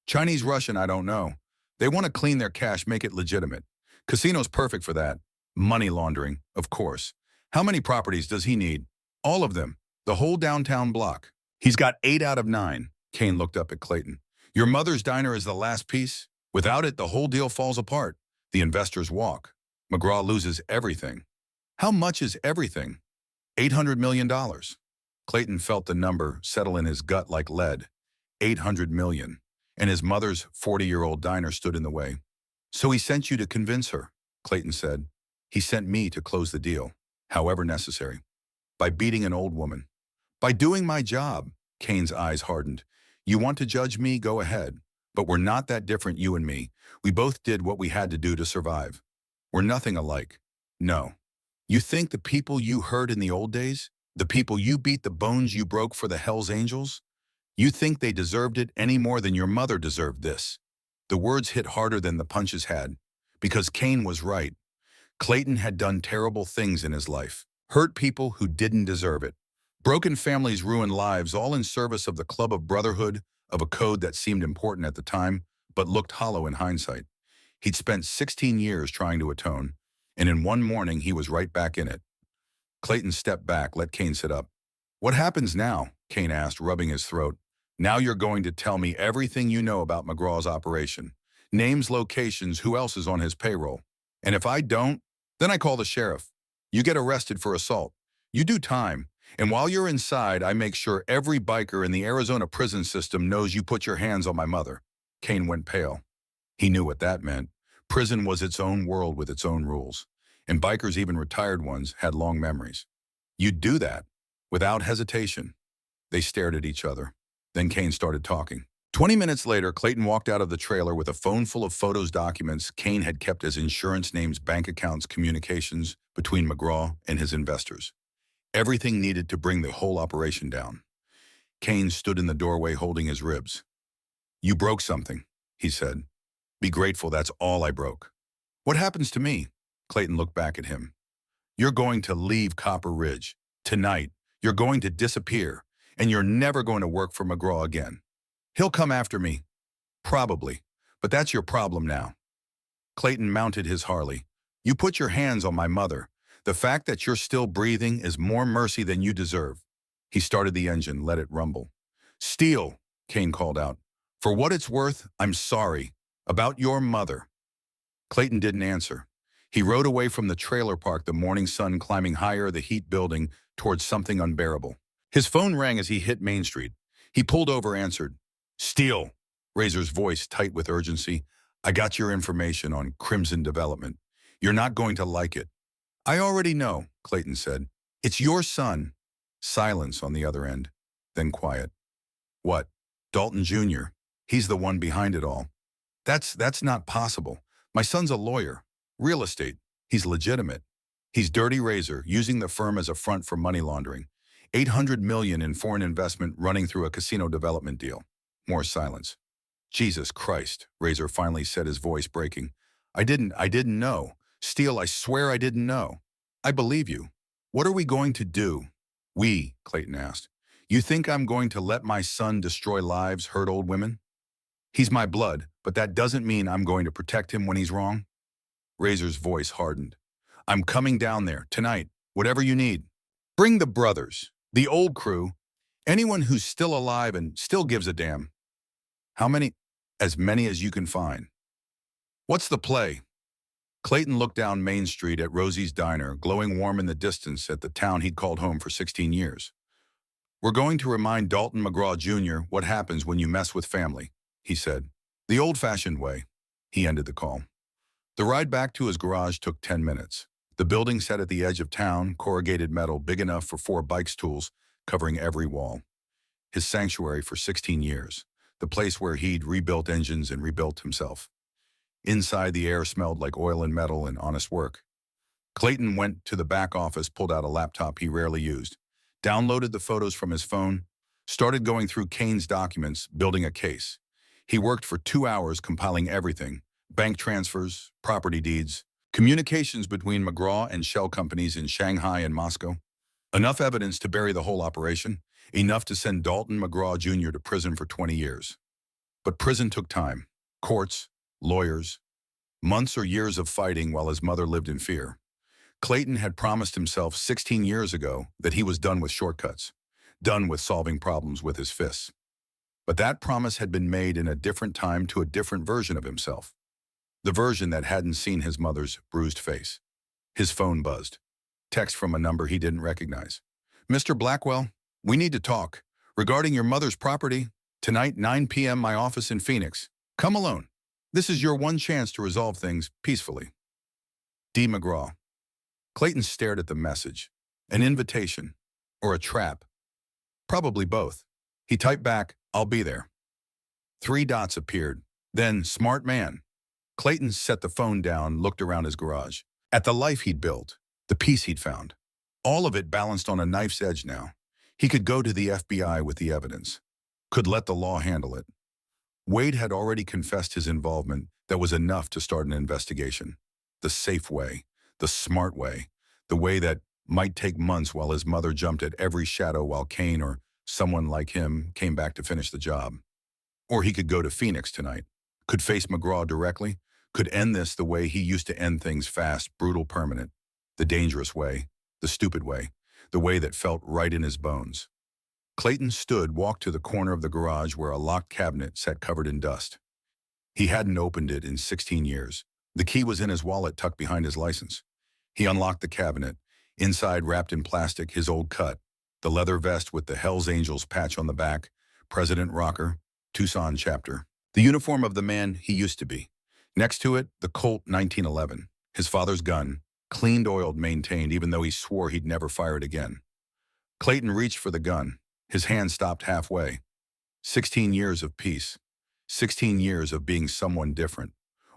Chinese, Russian, I don't know. They want to clean their cash, make it legitimate. Casino's perfect for that. Money laundering, of course. How many properties does he need? All of them. The whole downtown block. He's got 8 out of 9. Kane looked up at Clayton. Your mother's diner is the last piece. Without it, the whole deal falls apart. The investors walk. McGraw loses everything. How much is everything? $800 million. Clayton felt the number settle in his gut like lead. 800 million. And his mother's 40-year-old diner stood in the way. So he sent you to convince her, Clayton said. He sent me to close the deal, however necessary. By beating an old woman. By doing my job, Kane's eyes hardened. You want to judge me? Go ahead. But we're not that different, you and me. We both did what we had to do to survive. We're nothing alike. No. You think the people you hurt in the old days, the people you beat, the bones you broke for the Hells Angels, you think they deserved it any more than your mother deserved this? The words hit harder than the punches had, because Kane was right. Clayton had done terrible things in his life, hurt people who didn't deserve it. Broken families ruined lives, all in service of the club of brotherhood, of a code that seemed important at the time, but looked hollow in hindsight. He'd spent 16 years trying to atone, and in one morning he was right back in it. Clayton stepped back, let Kane sit up. What happens now? Kane asked, rubbing his throat. Now you're going to tell me everything you know about McGraw's operation. Names, locations, who else is on his payroll. And if I don't, then I call the sheriff. You get arrested for assault. You do time. And while you're inside, I make sure every biker in the Arizona prison system knows you put your hands on my mother. Kane went pale. He knew what that meant. Prison was its own world with its own rules. And bikers, even retired ones, had long memories. You'd do that, without hesitation. They stared at each other. Then Kane started talking. 20 minutes later, Clayton walked out of the trailer with a phone full of photos, documents Kane had kept as insurance names, bank accounts, communications between McGraw and his investors. Everything needed to bring the whole operation down. Kane stood in the doorway holding his ribs. You broke something, he said. Be grateful that's all I broke. What happens to me? Clayton looked back at him. You're going to leave Copper Ridge. Tonight, you're going to disappear, and you're never going to work for McGraw again. He'll come after me. Probably. But that's your problem now. Clayton mounted his Harley. You put your hands on my mother. The fact that you're still breathing is more mercy than you deserve. He started the engine, let it rumble. Steele, Kane called out. For what it's worth, I'm sorry. About your mother. Clayton didn't answer. He rode away from the trailer park, the morning sun climbing higher, the heat building, towards something unbearable. His phone rang as he hit Main Street. He pulled over, answered. Steele, Razor's voice tight with urgency. I got your information on Crimson Development. You're not going to like it. I already know, Clayton said. It's your son. Silence on the other end, then quiet. What? Dalton Jr. He's the one behind it all. That's not possible. My son's a lawyer. Real estate. He's legitimate. He's Dirty Razor, using the firm as a front for money laundering. 800 million in foreign investment running through a casino development deal. More silence. Jesus Christ, Razor finally said, his voice breaking. I didn't know. Steele, I swear I didn't know. I believe you. What are we going to do? We, Clayton asked. You think I'm going to let my son destroy lives, hurt old women? He's my blood, but that doesn't mean I'm going to protect him when he's wrong. Razor's voice hardened. I'm coming down there, tonight, whatever you need. Bring the brothers, the old crew, anyone who's still alive and still gives a damn. How many? As many as you can find. What's the play? Clayton looked down Main Street at Rosie's Diner, glowing warm in the distance at the town he'd called home for 16 years. We're going to remind Dalton McGraw Jr. what happens when you mess with family, he said. The old-fashioned way. He ended the call. The ride back to his garage took 10 minutes. The building sat at the edge of town, corrugated metal big enough for 4 bike stools, covering every wall. His sanctuary for 16 years, the place where he'd rebuilt engines and rebuilt himself. Inside, the air smelled like oil and metal and honest work. Clayton went to the back office, pulled out a laptop he rarely used, downloaded the photos from his phone, started going through Kane's documents, building a case. He worked for 2 hours compiling everything: bank transfers, property deeds, communications between McGraw and shell companies in Shanghai and Moscow. Enough evidence to bury the whole operation, enough to send Dalton McGraw Jr. to prison for 20 years. But prison took time. Courts, lawyers, months or years of fighting while his mother lived in fear. Clayton had promised himself 16 years ago that he was done with shortcuts, done with solving problems with his fists. But that promise had been made in a different time to a different version of himself. The version that hadn't seen his mother's bruised face. His phone buzzed. Text from a number he didn't recognize. Mr. Blackwell? We need to talk. Regarding your mother's property, tonight, 9 p.m., my office in Phoenix. Come alone. This is your one chance to resolve things peacefully. D. McGraw. Clayton stared at the message. An invitation. Or a trap. Probably both. He typed back, I'll be there. 3 dots appeared. Then, smart man. Clayton set the phone down, looked around his garage. At the life he'd built, the peace he'd found. All of it balanced on a knife's edge now. He could go to the FBI with the evidence. Could let the law handle it. Wade had already confessed his involvement. That was enough to start an investigation. The safe way, the smart way, the way that might take months while his mother jumped at every shadow while Kane or someone like him came back to finish the job. Or he could go to Phoenix tonight, could face McGraw directly, could end this the way he used to end things, fast, brutal, permanent, the dangerous way, the stupid way, the way that felt right in his bones. Clayton walked to the corner of the garage where a locked cabinet sat covered in dust. He hadn't opened it in 16 years. The key was in his wallet tucked behind his license. He unlocked the cabinet. Inside, wrapped in plastic, his old cut, the leather vest with the Hells Angels patch on the back, President Rocker, Tucson chapter. The uniform of the man he used to be. Next to it, the Colt 1911, his father's gun, cleaned, oiled, maintained, even though he swore he'd never fire it again. Clayton reached for the gun. His hand stopped halfway. 16 years of peace. 16 years of being someone different.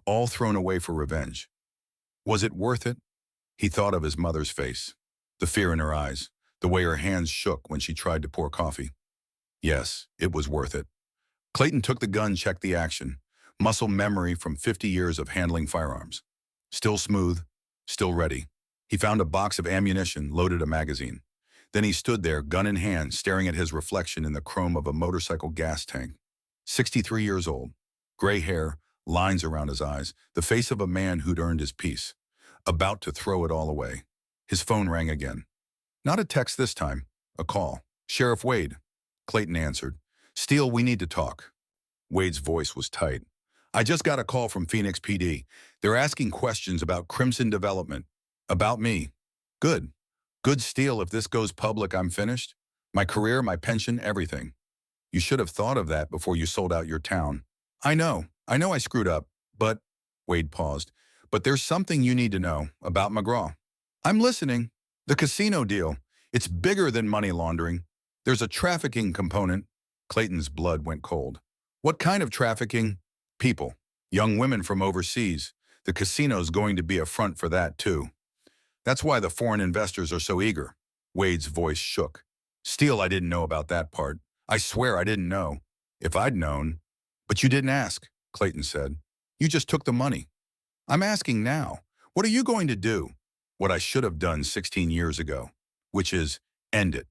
All thrown away for revenge. Was it worth it? He thought of his mother's face. The fear in her eyes. The way her hands shook when she tried to pour coffee. Yes, it was worth it. Clayton took the gun, checked the action. Muscle memory from 50 years of handling firearms. Still smooth. Still ready. He found a box of ammunition, loaded a magazine. Then he stood there, gun in hand, staring at his reflection in the chrome of a motorcycle gas tank. 63 years old. Gray hair, lines around his eyes, the face of a man who'd earned his peace. About to throw it all away. His phone rang again. Not a text this time. A call. Sheriff Wade. Clayton answered. Steele, we need to talk. Wade's voice was tight. I just got a call from Phoenix PD. They're asking questions about Crimson Development. About me. Good. Good, Steele. If this goes public, I'm finished. My career, my pension, everything. You should have thought of that before you sold out your town. I know I screwed up, but, Wade paused, but there's something you need to know about McGraw. I'm listening. The casino deal. It's bigger than money laundering. There's a trafficking component. Clayton's blood went cold. What kind of trafficking? People. Young women from overseas. The casino's going to be a front for that, too. That's why the foreign investors are so eager. Wade's voice shook. Steele, I didn't know about that part. I swear I didn't know. If I'd known. But you didn't ask, Clayton said. You just took the money. I'm asking now. What are you going to do? What I should have done 16 years ago. Which is, end it.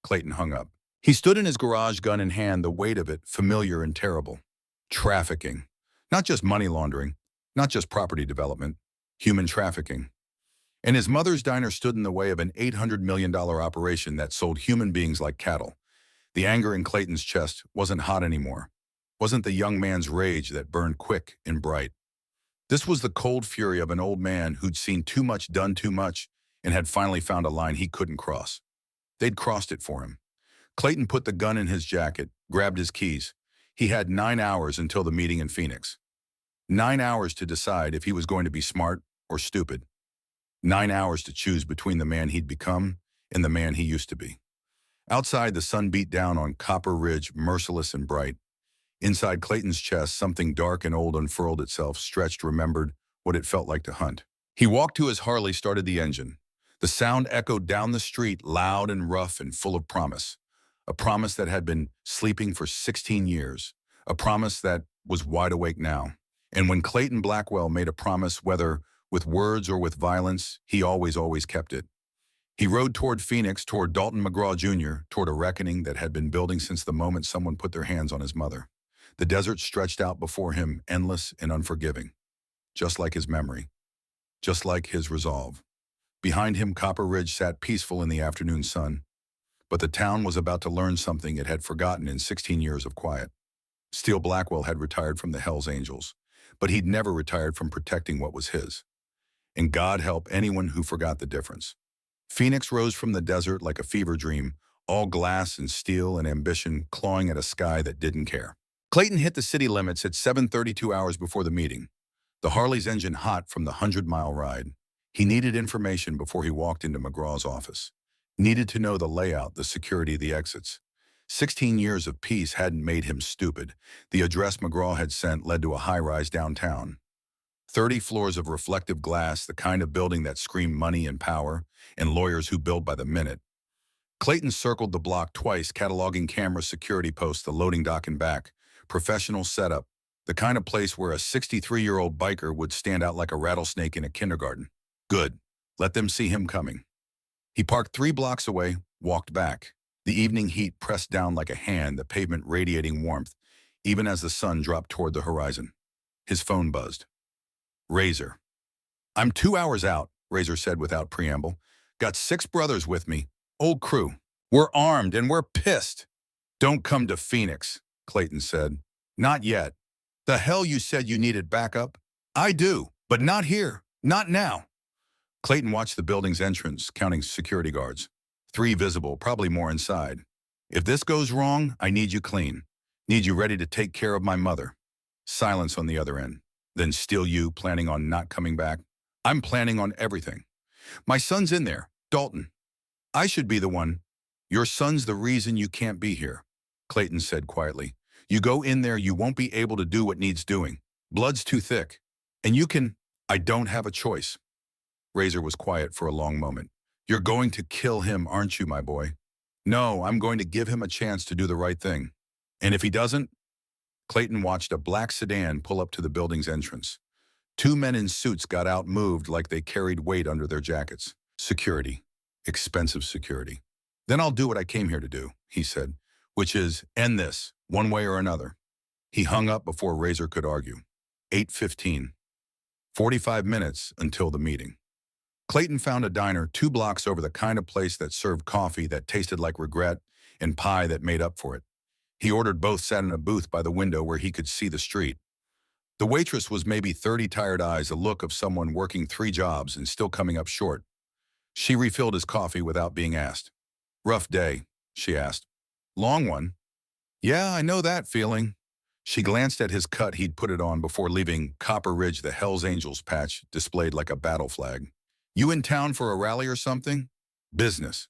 Clayton hung up. He stood in his garage, gun in hand, the weight of it familiar and terrible. Trafficking. Not just money laundering. Not just property development. Human trafficking. And his mother's diner stood in the way of an $800 million operation that sold human beings like cattle. The anger in Clayton's chest wasn't hot anymore. Wasn't the young man's rage that burned quick and bright. This was the cold fury of an old man who'd seen too much, done too much, and had finally found a line he couldn't cross. They'd crossed it for him. Clayton put the gun in his jacket, grabbed his keys. He had 9 hours until the meeting in Phoenix. 9 hours to decide if he was going to be smart or stupid. 9 hours to choose between the man he'd become and the man he used to be. Outside, the sun beat down on Copper Ridge, merciless and bright. Inside Clayton's chest, something dark and old unfurled itself, stretched, remembered what it felt like to hunt. He walked to his Harley, started the engine. The sound echoed down the street, loud and rough and full of promise. A promise that had been sleeping for 16 years. A promise that was wide awake now. And when Clayton Blackwell made a promise, whether with words or with violence, he always kept it. He rode toward Phoenix, toward Dalton McGraw Jr., toward a reckoning that had been building since the moment someone put their hands on his mother. The desert stretched out before him, endless and unforgiving. Just like his memory. Just like his resolve. Behind him, Copper Ridge sat peaceful in the afternoon sun. But the town was about to learn something it had forgotten in 16 years of quiet. Steele Blackwell had retired from the Hells Angels, but he'd never retired from protecting what was his. And God help anyone who forgot the difference. Phoenix rose from the desert like a fever dream, all glass and steel and ambition clawing at a sky that didn't care. Clayton hit the city limits at 7:32 hours before the meeting, the Harley's engine hot from the 100-mile ride. He needed information before he walked into McGraw's office. Needed to know the layout, the security, the exits. 16 years of peace hadn't made him stupid. The address McGraw had sent led to a high-rise downtown. 30 floors of reflective glass, the kind of building that screamed money and power, and lawyers who billed by the minute. Clayton circled the block twice, cataloging camera security posts, the loading dock and back. Professional setup, the kind of place where a 63-year-old biker would stand out like a rattlesnake in a kindergarten. Good. Let them see him coming. He parked 3 blocks away, walked back. The evening heat pressed down like a hand, the pavement radiating warmth, even as the sun dropped toward the horizon. His phone buzzed. Razor. I'm 2 hours out, Razor said without preamble. Got 6 brothers with me. Old crew. We're armed and we're pissed. Don't come to Phoenix, Clayton said. Not yet. The hell you said you needed backup? I do, but not here. Not now. Clayton watched the building's entrance, counting security guards. 3 visible, probably more inside. If this goes wrong, I need you clean. Need you ready to take care of my mother. Silence on the other end. Then still you, planning on not coming back? I'm planning on everything. My son's in there, Dalton. I should be the one. Your son's the reason you can't be here, Clayton said quietly. You go in there, you won't be able to do what needs doing. Blood's too thick. And you can... I don't have a choice. Razor was quiet for a long moment. You're going to kill him, aren't you, my boy? No, I'm going to give him a chance to do the right thing. And if he doesn't... Clayton watched a black sedan pull up to the building's entrance. 2 men in suits got out, moved like they carried weight under their jackets. Security. Expensive security. Then I'll do what I came here to do, he said, which is end this, one way or another. He hung up before Razor could argue. 8:15. 45 minutes until the meeting. Clayton found a diner 2 blocks over, the kind of place that served coffee that tasted like regret and pie that made up for it. He ordered both, sat in a booth by the window where he could see the street. The waitress was maybe 30 tired eyes, a look of someone working 3 jobs and still coming up short. She refilled his coffee without being asked. Rough day, she asked. Long one. Yeah, I know that feeling. She glanced at his cut he'd put it on before leaving Copper Ridge, the Hells Angels patch displayed like a battle flag. You in town for a rally or something? Business.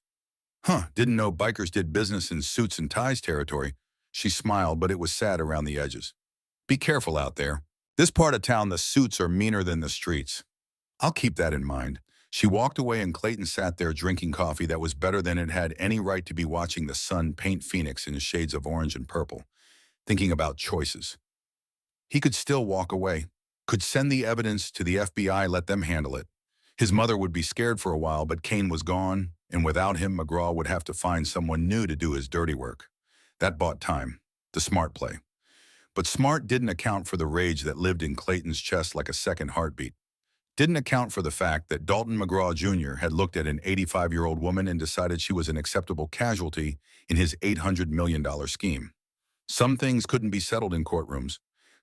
Huh, didn't know bikers did business in suits and ties territory. She smiled, but it was sad around the edges. Be careful out there. This part of town, the suits are meaner than the streets. I'll keep that in mind. She walked away and Clayton sat there drinking coffee that was better than it had any right to be, watching the sun paint Phoenix in shades of orange and purple, thinking about choices. He could still walk away, could send the evidence to the FBI, let them handle it. His mother would be scared for a while, but Kane was gone, and without him, McGraw would have to find someone new to do his dirty work. That bought time, the smart play. But smart didn't account for the rage that lived in Clayton's chest like a second heartbeat. Didn't account for the fact that Dalton McGraw Jr. had looked at an 85-year-old woman and decided she was an acceptable casualty in his $800 million scheme. Some things couldn't be settled in courtrooms.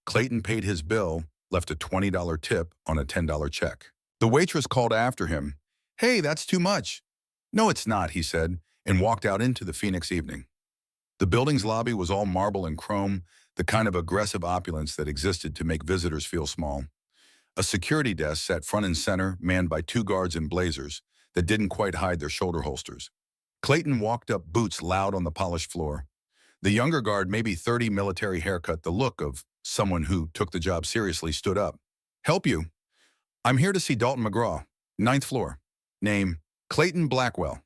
Clayton paid his bill, left a $20 tip on a $10 check. The waitress called after him. Hey, that's too much. No, it's not, he said, and walked out into the Phoenix evening. The building's lobby was all marble and chrome, the kind of aggressive opulence that existed to make visitors feel small. A security desk sat front and center, manned by 2 guards in blazers that didn't quite hide their shoulder holsters. Clayton walked up, boots loud on the polished floor. The younger guard, maybe 30, military haircut, the look of someone who took the job seriously, stood up. Help you? I'm here to see Dalton McGraw, 9th floor. Name, Clayton Blackwell.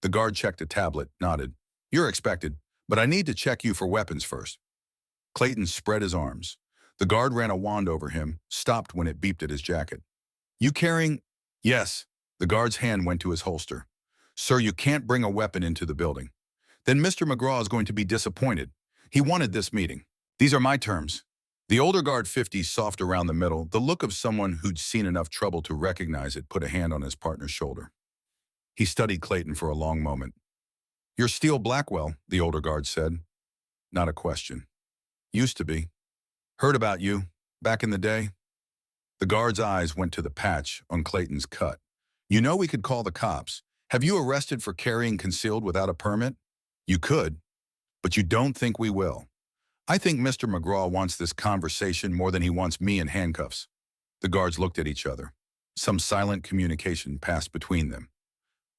The guard checked a tablet, nodded. You're expected, but I need to check you for weapons first. Clayton spread his arms. The guard ran a wand over him, stopped when it beeped at his jacket. You carrying? Yes. The guard's hand went to his holster. Sir, you can't bring a weapon into the building. Then Mr. McGraw is going to be disappointed. He wanted this meeting. These are my terms. The older guard, 50, soft around the middle, the look of someone who'd seen enough trouble to recognize it, put a hand on his partner's shoulder. He studied Clayton for a long moment. You're Steele Blackwell, the older guard said. Not a question. Used to be. Heard about you, back in the day. The guard's eyes went to the patch on Clayton's cut. You know we could call the cops. Have you arrested for carrying concealed without a permit? You could, but you don't think we will. I think Mr. McGraw wants this conversation more than he wants me in handcuffs. The guards looked at each other. Some silent communication passed between them.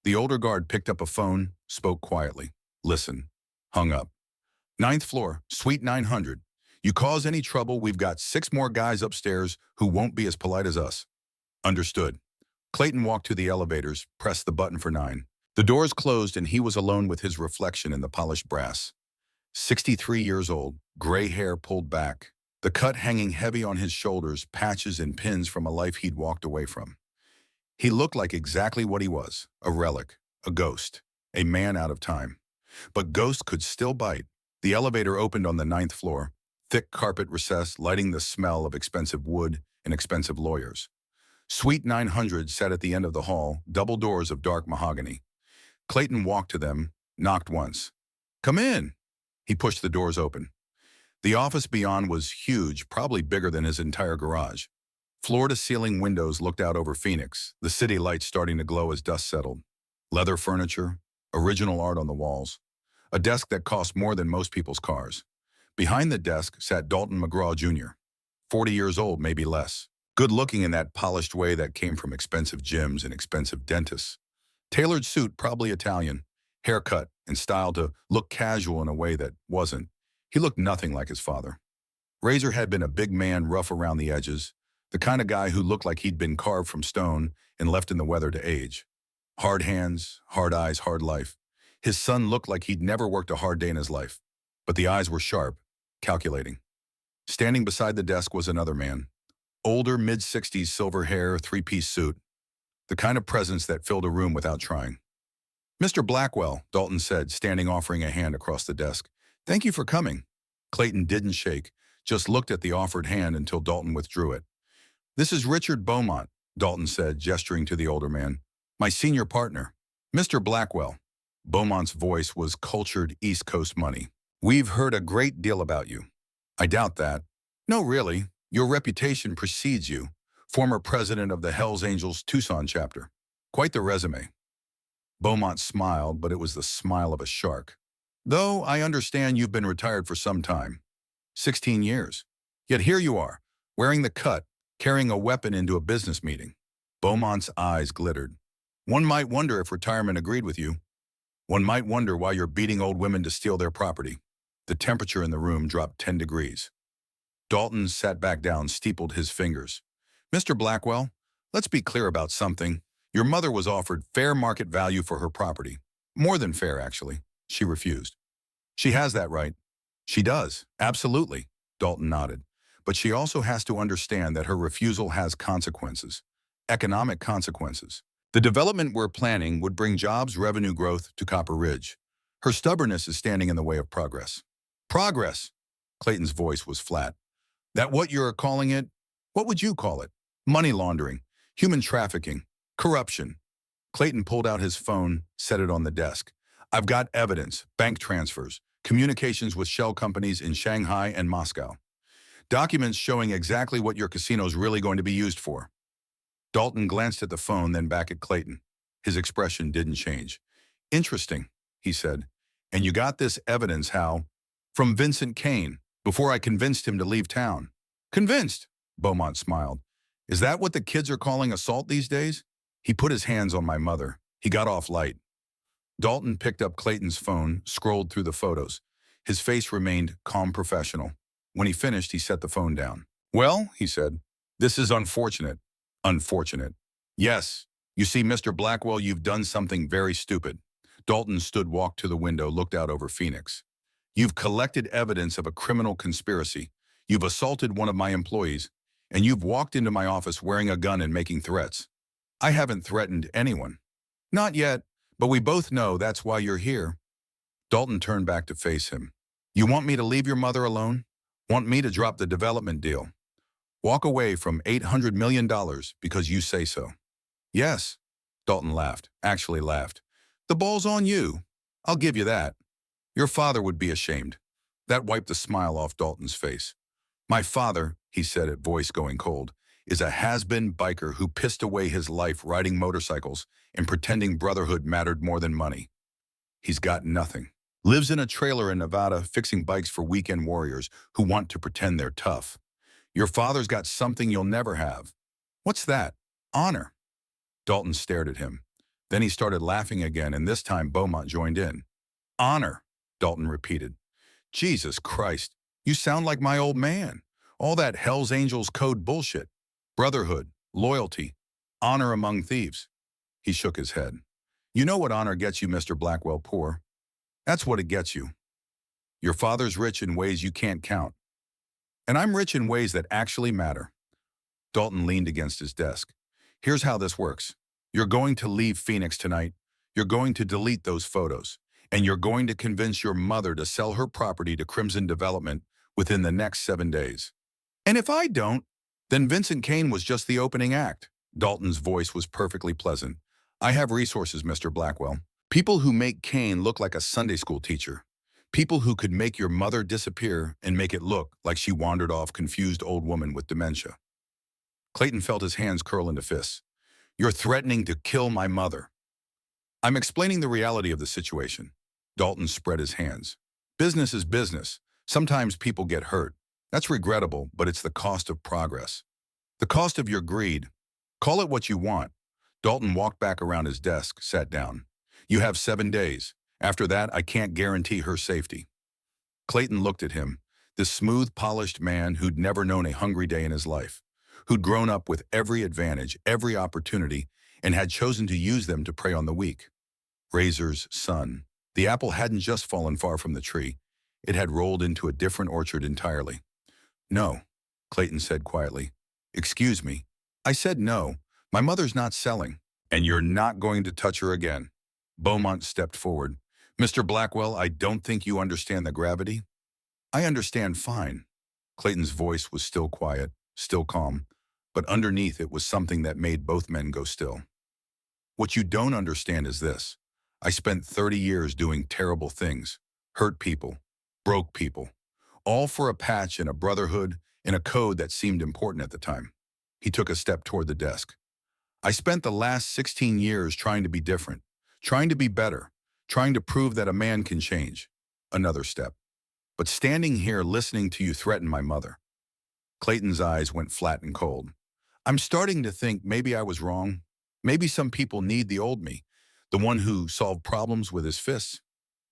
The older guard picked up a phone, spoke quietly. Listen. Hung up. Ninth floor, suite 900. You cause any trouble, we've got 6 more guys upstairs who won't be as polite as us. Understood. Clayton walked to the elevators, pressed the button for 9. The doors closed and he was alone with his reflection in the polished brass. 63 years old, gray hair pulled back, the cut hanging heavy on his shoulders, patches and pins from a life he'd walked away from. He looked like exactly what he was, a relic, a ghost, a man out of time. But ghosts could still bite. The elevator opened on the 9th floor, thick carpet recess lighting the smell of expensive wood and expensive lawyers. Suite 900 sat at the end of the hall, double doors of dark mahogany. Clayton walked to them, knocked once. Come in. He pushed the doors open. The office beyond was huge, probably bigger than his entire garage. Floor-to-ceiling windows looked out over Phoenix, the city lights starting to glow as dust settled. Leather furniture, original art on the walls. A desk that cost more than most people's cars. Behind the desk sat Dalton McGraw Jr., 40 years old, maybe less. Good-looking in that polished way that came from expensive gyms and expensive dentists. Tailored suit, probably Italian. Haircut and styled to look casual in a way that wasn't. He looked nothing like his father. Razor had been a big man, rough around the edges, the kind of guy who looked like he'd been carved from stone and left in the weather to age. Hard hands, hard eyes, hard life. His son looked like he'd never worked a hard day in his life, but the eyes were sharp, calculating. Standing beside the desk was another man. Older, mid-60s, silver hair, 3-piece suit. The kind of presence that filled a room without trying. Mr. Blackwell, Dalton said, standing offering a hand across the desk. Thank you for coming. Clayton didn't shake, just looked at the offered hand until Dalton withdrew it. This is Richard Beaumont, Dalton said, gesturing to the older man. My senior partner. Mr. Blackwell. Beaumont's voice was cultured East Coast money. We've heard a great deal about you. I doubt that. No, really. Your reputation precedes you. Former president of the Hells Angels Tucson chapter. Quite the resume. Beaumont smiled, but it was the smile of a shark. Though I understand you've been retired for some time. 16 years. Yet here you are, wearing the cut, carrying a weapon into a business meeting. Beaumont's eyes glittered. One might wonder if retirement agreed with you. One might wonder why you're beating old women to steal their property. The temperature in the room dropped 10 degrees. Dalton sat back down, steepled his fingers. Mr. Blackwell, let's be clear about something. Your mother was offered fair market value for her property. More than fair, actually. She refused. She has that right. She does, absolutely, Dalton nodded. But she also has to understand that her refusal has consequences. Economic consequences. The development we're planning would bring jobs, revenue growth to Copper Ridge. Her stubbornness is standing in the way of progress. Progress! Clayton's voice was flat. That what you're calling it? What would you call it? Money laundering, human trafficking, corruption. Clayton pulled out his phone, set it on the desk. I've got evidence, bank transfers, communications with shell companies in Shanghai and Moscow. Documents showing exactly what your casino's really going to be used for. Dalton glanced at the phone, then back at Clayton. His expression didn't change. Interesting, he said. And you got this evidence how? From Vincent Kane, before I convinced him to leave town. Convinced, Beaumont smiled. Is that what the kids are calling assault these days? He put his hands on my mother. He got off light. Dalton picked up Clayton's phone, scrolled through the photos. His face remained calm, professional. When he finished, he set the phone down. Well, he said, this is unfortunate. Unfortunate. Yes. You see, Mr. Blackwell, you've done something very stupid. Dalton walked to the window, looked out over Phoenix. You've collected evidence of a criminal conspiracy. You've assaulted one of my employees, and you've walked into my office wearing a gun and making threats. I haven't threatened anyone. Not yet, but we both know that's why you're here. Dalton turned back to face him. You want me to leave your mother alone? Want me to drop the development deal? Walk away from $800 million because you say so? Yes. Dalton laughed, actually laughed. The ball's on you. I'll give you that. Your father would be ashamed. That wiped the smile off Dalton's face. My father, he said, at voice going cold, is a has-been biker who pissed away his life riding motorcycles and pretending brotherhood mattered more than money. He's got nothing. Lives in a trailer in Nevada fixing bikes for weekend warriors who want to pretend they're tough. Your father's got something you'll never have. What's that? Honor. Dalton stared at him. Then he started laughing again, and this time Beaumont joined in. Honor, Dalton repeated. Jesus Christ, you sound like my old man. All that Hell's Angels code bullshit. Brotherhood, loyalty, honor among thieves. He shook his head. You know what honor gets you, Mr. Blackwell, poor? That's what it gets you. Your father's rich in ways you can't count. And I'm rich in ways that actually matter. Dalton leaned against his desk. Here's how this works. You're going to leave Phoenix tonight. You're going to delete those photos. And you're going to convince your mother to sell her property to Crimson Development within the next 7 days. And if I don't, then Vincent Kane was just the opening act. Dalton's voice was perfectly pleasant. I have resources, Mr. Blackwell. People who make Kane look like a Sunday school teacher. People who could make your mother disappear and make it look like she wandered off confused old woman with dementia. Clayton felt his hands curl into fists. You're threatening to kill my mother. I'm explaining the reality of the situation. Dalton spread his hands. Business is business. Sometimes people get hurt. That's regrettable, but it's the cost of progress. The cost of your greed. Call it what you want. Dalton walked back around his desk, sat down. You have 7 days. After that, I can't guarantee her safety. Clayton looked at him, this smooth, polished man who'd never known a hungry day in his life, who'd grown up with every advantage, every opportunity, and had chosen to use them to prey on the weak. Razor's son. The apple hadn't just fallen far from the tree. It had rolled into a different orchard entirely. No, Clayton said quietly. Excuse me. I said no. My mother's not selling. And you're not going to touch her again. Beaumont stepped forward. Mr. Blackwell, I don't think you understand the gravity. I understand fine. Clayton's voice was still quiet, still calm, but underneath it was something that made both men go still. What you don't understand is this. I spent 30 years doing terrible things, hurt people, broke people, all for a patch in a brotherhood, in a code that seemed important at the time. He took a step toward the desk. I spent the last 16 years trying to be different, trying to be better, trying to prove that a man can change. Another step. But standing here listening to you threaten my mother. Clayton's eyes went flat and cold. I'm starting to think maybe I was wrong. Maybe some people need the old me, the one who solved problems with his fists.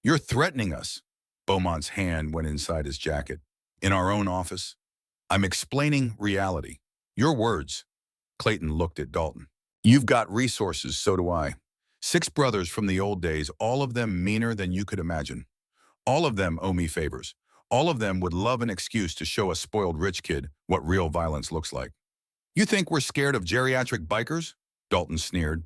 You're threatening us. Beaumont's hand went inside his jacket. In our own office. I'm explaining reality. Your words. Clayton looked at Dalton. You've got resources, so do I. 6 brothers from the old days, all of them meaner than you could imagine. All of them owe me favors. All of them would love an excuse to show a spoiled rich kid what real violence looks like. You think we're scared of geriatric bikers? Dalton sneered.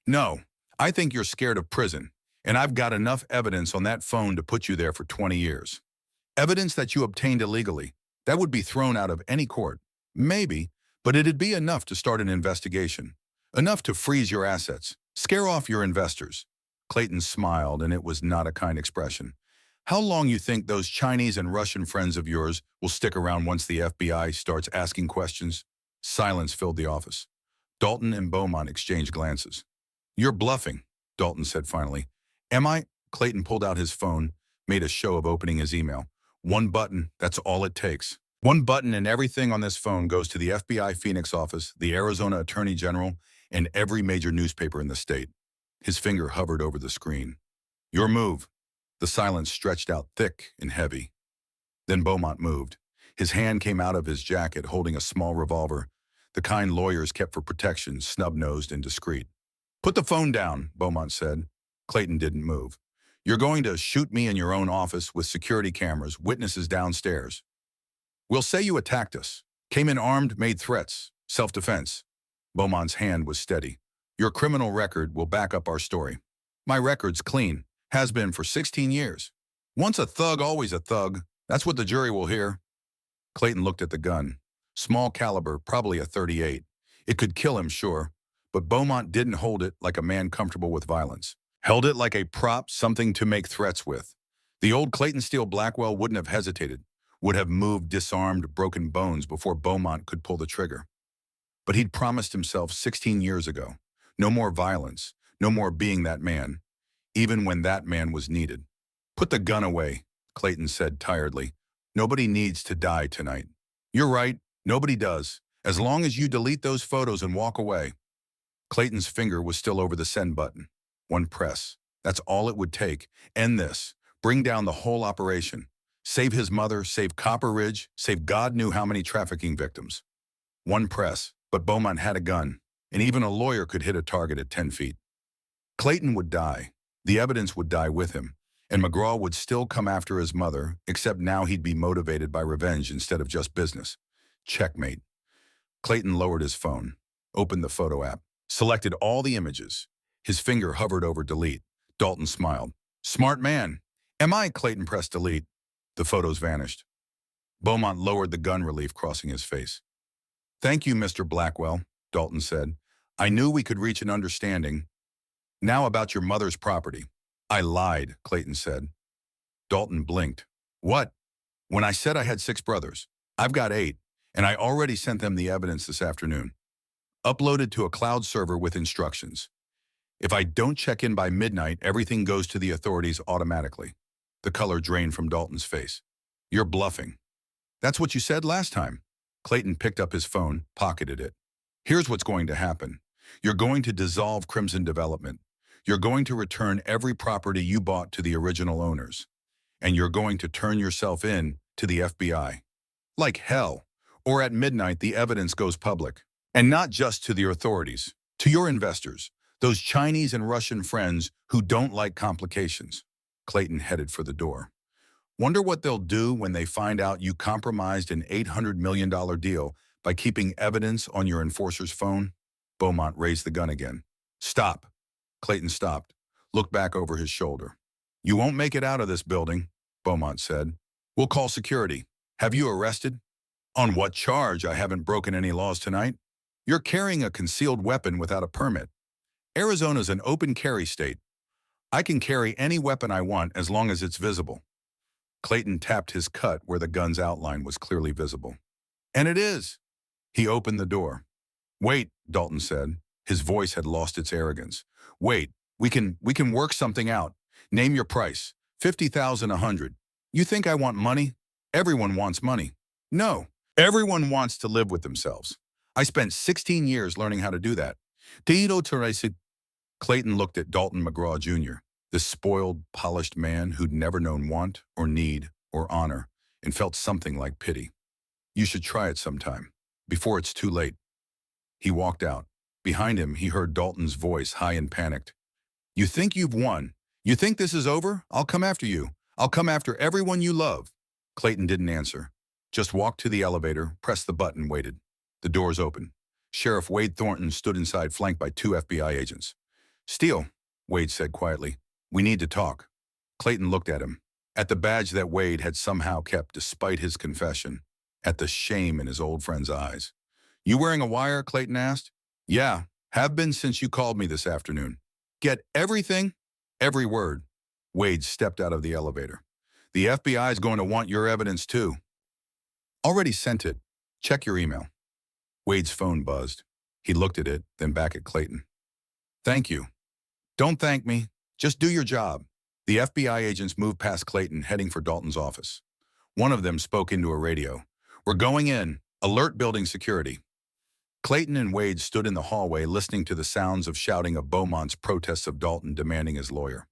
No, I think you're scared of prison, and I've got enough evidence on that phone to put you there for 20 years. Evidence that you obtained illegally. That would be thrown out of any court. Maybe, but it'd be enough to start an investigation. Enough to freeze your assets, scare off your investors. Clayton smiled, and it was not a kind expression. How long you think those Chinese and Russian friends of yours will stick around once the FBI starts asking questions? Silence filled the office. Dalton and Beaumont exchanged glances. You're bluffing, Dalton said finally. Am I? Clayton pulled out his phone, made a show of opening his email. One button, that's all it takes. One button and everything on this phone goes to the FBI Phoenix office, the Arizona Attorney General, and every major newspaper in the state. His finger hovered over the screen. Your move. The silence stretched out thick and heavy. Then Beaumont moved. His hand came out of his jacket holding a small revolver, the kind lawyers kept for protection, snub-nosed and discreet. Put the phone down, Beaumont said. Clayton didn't move. You're going to shoot me in your own office with security cameras, witnesses downstairs. We'll say you attacked us, came in armed, made threats, self-defense. Beaumont's hand was steady. Your criminal record will back up our story. My record's clean, has been for 16 years. Once a thug, always a thug. That's what the jury will hear. Clayton looked at the gun. Small caliber, probably a .38. It could kill him, sure, but Beaumont didn't hold it like a man comfortable with violence. Held it like a prop, something to make threats with. The old Clayton Steele Blackwell wouldn't have hesitated, would have moved disarmed, broken bones before Beaumont could pull the trigger. But he'd promised himself 16 years ago, no more violence, no more being that man, even when that man was needed. Put the gun away, Clayton said tiredly. Nobody needs to die tonight. You're right, nobody does, as long as you delete those photos and walk away. Clayton's finger was still over the send button. One press. That's all it would take. End this. Bring down the whole operation. Save his mother, save Copper Ridge, save God knew how many trafficking victims. One press, but Beaumont had a gun, and even a lawyer could hit a target at 10 feet. Clayton would die. The evidence would die with him, and McGraw would still come after his mother, except now he'd be motivated by revenge instead of just business. Checkmate. Clayton lowered his phone, opened the photo app, selected all the images. His finger hovered over delete. Dalton smiled. Smart man. Am I? Clayton pressed delete. The photos vanished. Beaumont lowered the gun relief crossing his face. Thank you, Mr. Blackwell, Dalton said. I knew we could reach an understanding. Now about your mother's property. I lied, Clayton said. Dalton blinked. What? When I said I had 6 brothers. I've got 8, and I already sent them the evidence this afternoon. Uploaded to a cloud server with instructions. If I don't check in by midnight, everything goes to the authorities automatically. The color drained from Dalton's face. You're bluffing. That's what you said last time. Clayton picked up his phone, pocketed it. Here's what's going to happen. You're going to dissolve Crimson Development. You're going to return every property you bought to the original owners. And you're going to turn yourself in to the FBI. Like hell. Or at midnight, the evidence goes public. And not just to the authorities, to your investors, those Chinese and Russian friends who don't like complications. Clayton headed for the door. Wonder what they'll do when they find out you compromised an $800 million deal by keeping evidence on your enforcer's phone? Beaumont raised the gun again. Stop. Clayton stopped, looked back over his shoulder. You won't make it out of this building, Beaumont said. We'll call security. Have you arrested? On what charge? I haven't broken any laws tonight. You're carrying a concealed weapon without a permit. Arizona's an open carry state. I can carry any weapon I want as long as it's visible. Clayton tapped his cut where the gun's outline was clearly visible. And it is. He opened the door. Wait, Dalton said. His voice had lost its arrogance. Wait, we can work something out. Name your price. 50,000, 100. You think I want money? Everyone wants money. No, everyone wants to live with themselves. I spent 16 years learning how to do that. Clayton looked at Dalton McGraw Jr., this spoiled, polished man who'd never known want or need or honor, and felt something like pity. You should try it sometime, before it's too late. He walked out. Behind him, he heard Dalton's voice, high and panicked. You think you've won? You think this is over? I'll come after you. I'll come after everyone you love. Clayton didn't answer. Just walked to the elevator, pressed the button, waited. The doors opened. Sheriff Wade Thornton stood inside, flanked by 2 FBI agents. Steele, Wade said quietly. We need to talk. Clayton looked at him, at the badge that Wade had somehow kept despite his confession, at the shame in his old friend's eyes. You wearing a wire? Clayton asked. Yeah, have been since you called me this afternoon. Get everything? Every word. Wade stepped out of the elevator. The FBI is going to want your evidence too. Already sent it. Check your email. Wade's phone buzzed. He looked at it, then back at Clayton. Thank you. Don't thank me. Just do your job. The FBI agents moved past Clayton, heading for Dalton's office. One of them spoke into a radio. We're going in. Alert building security. Clayton and Wade stood in the hallway listening to the sounds of shouting of Beaumont's protests of Dalton demanding his lawyer.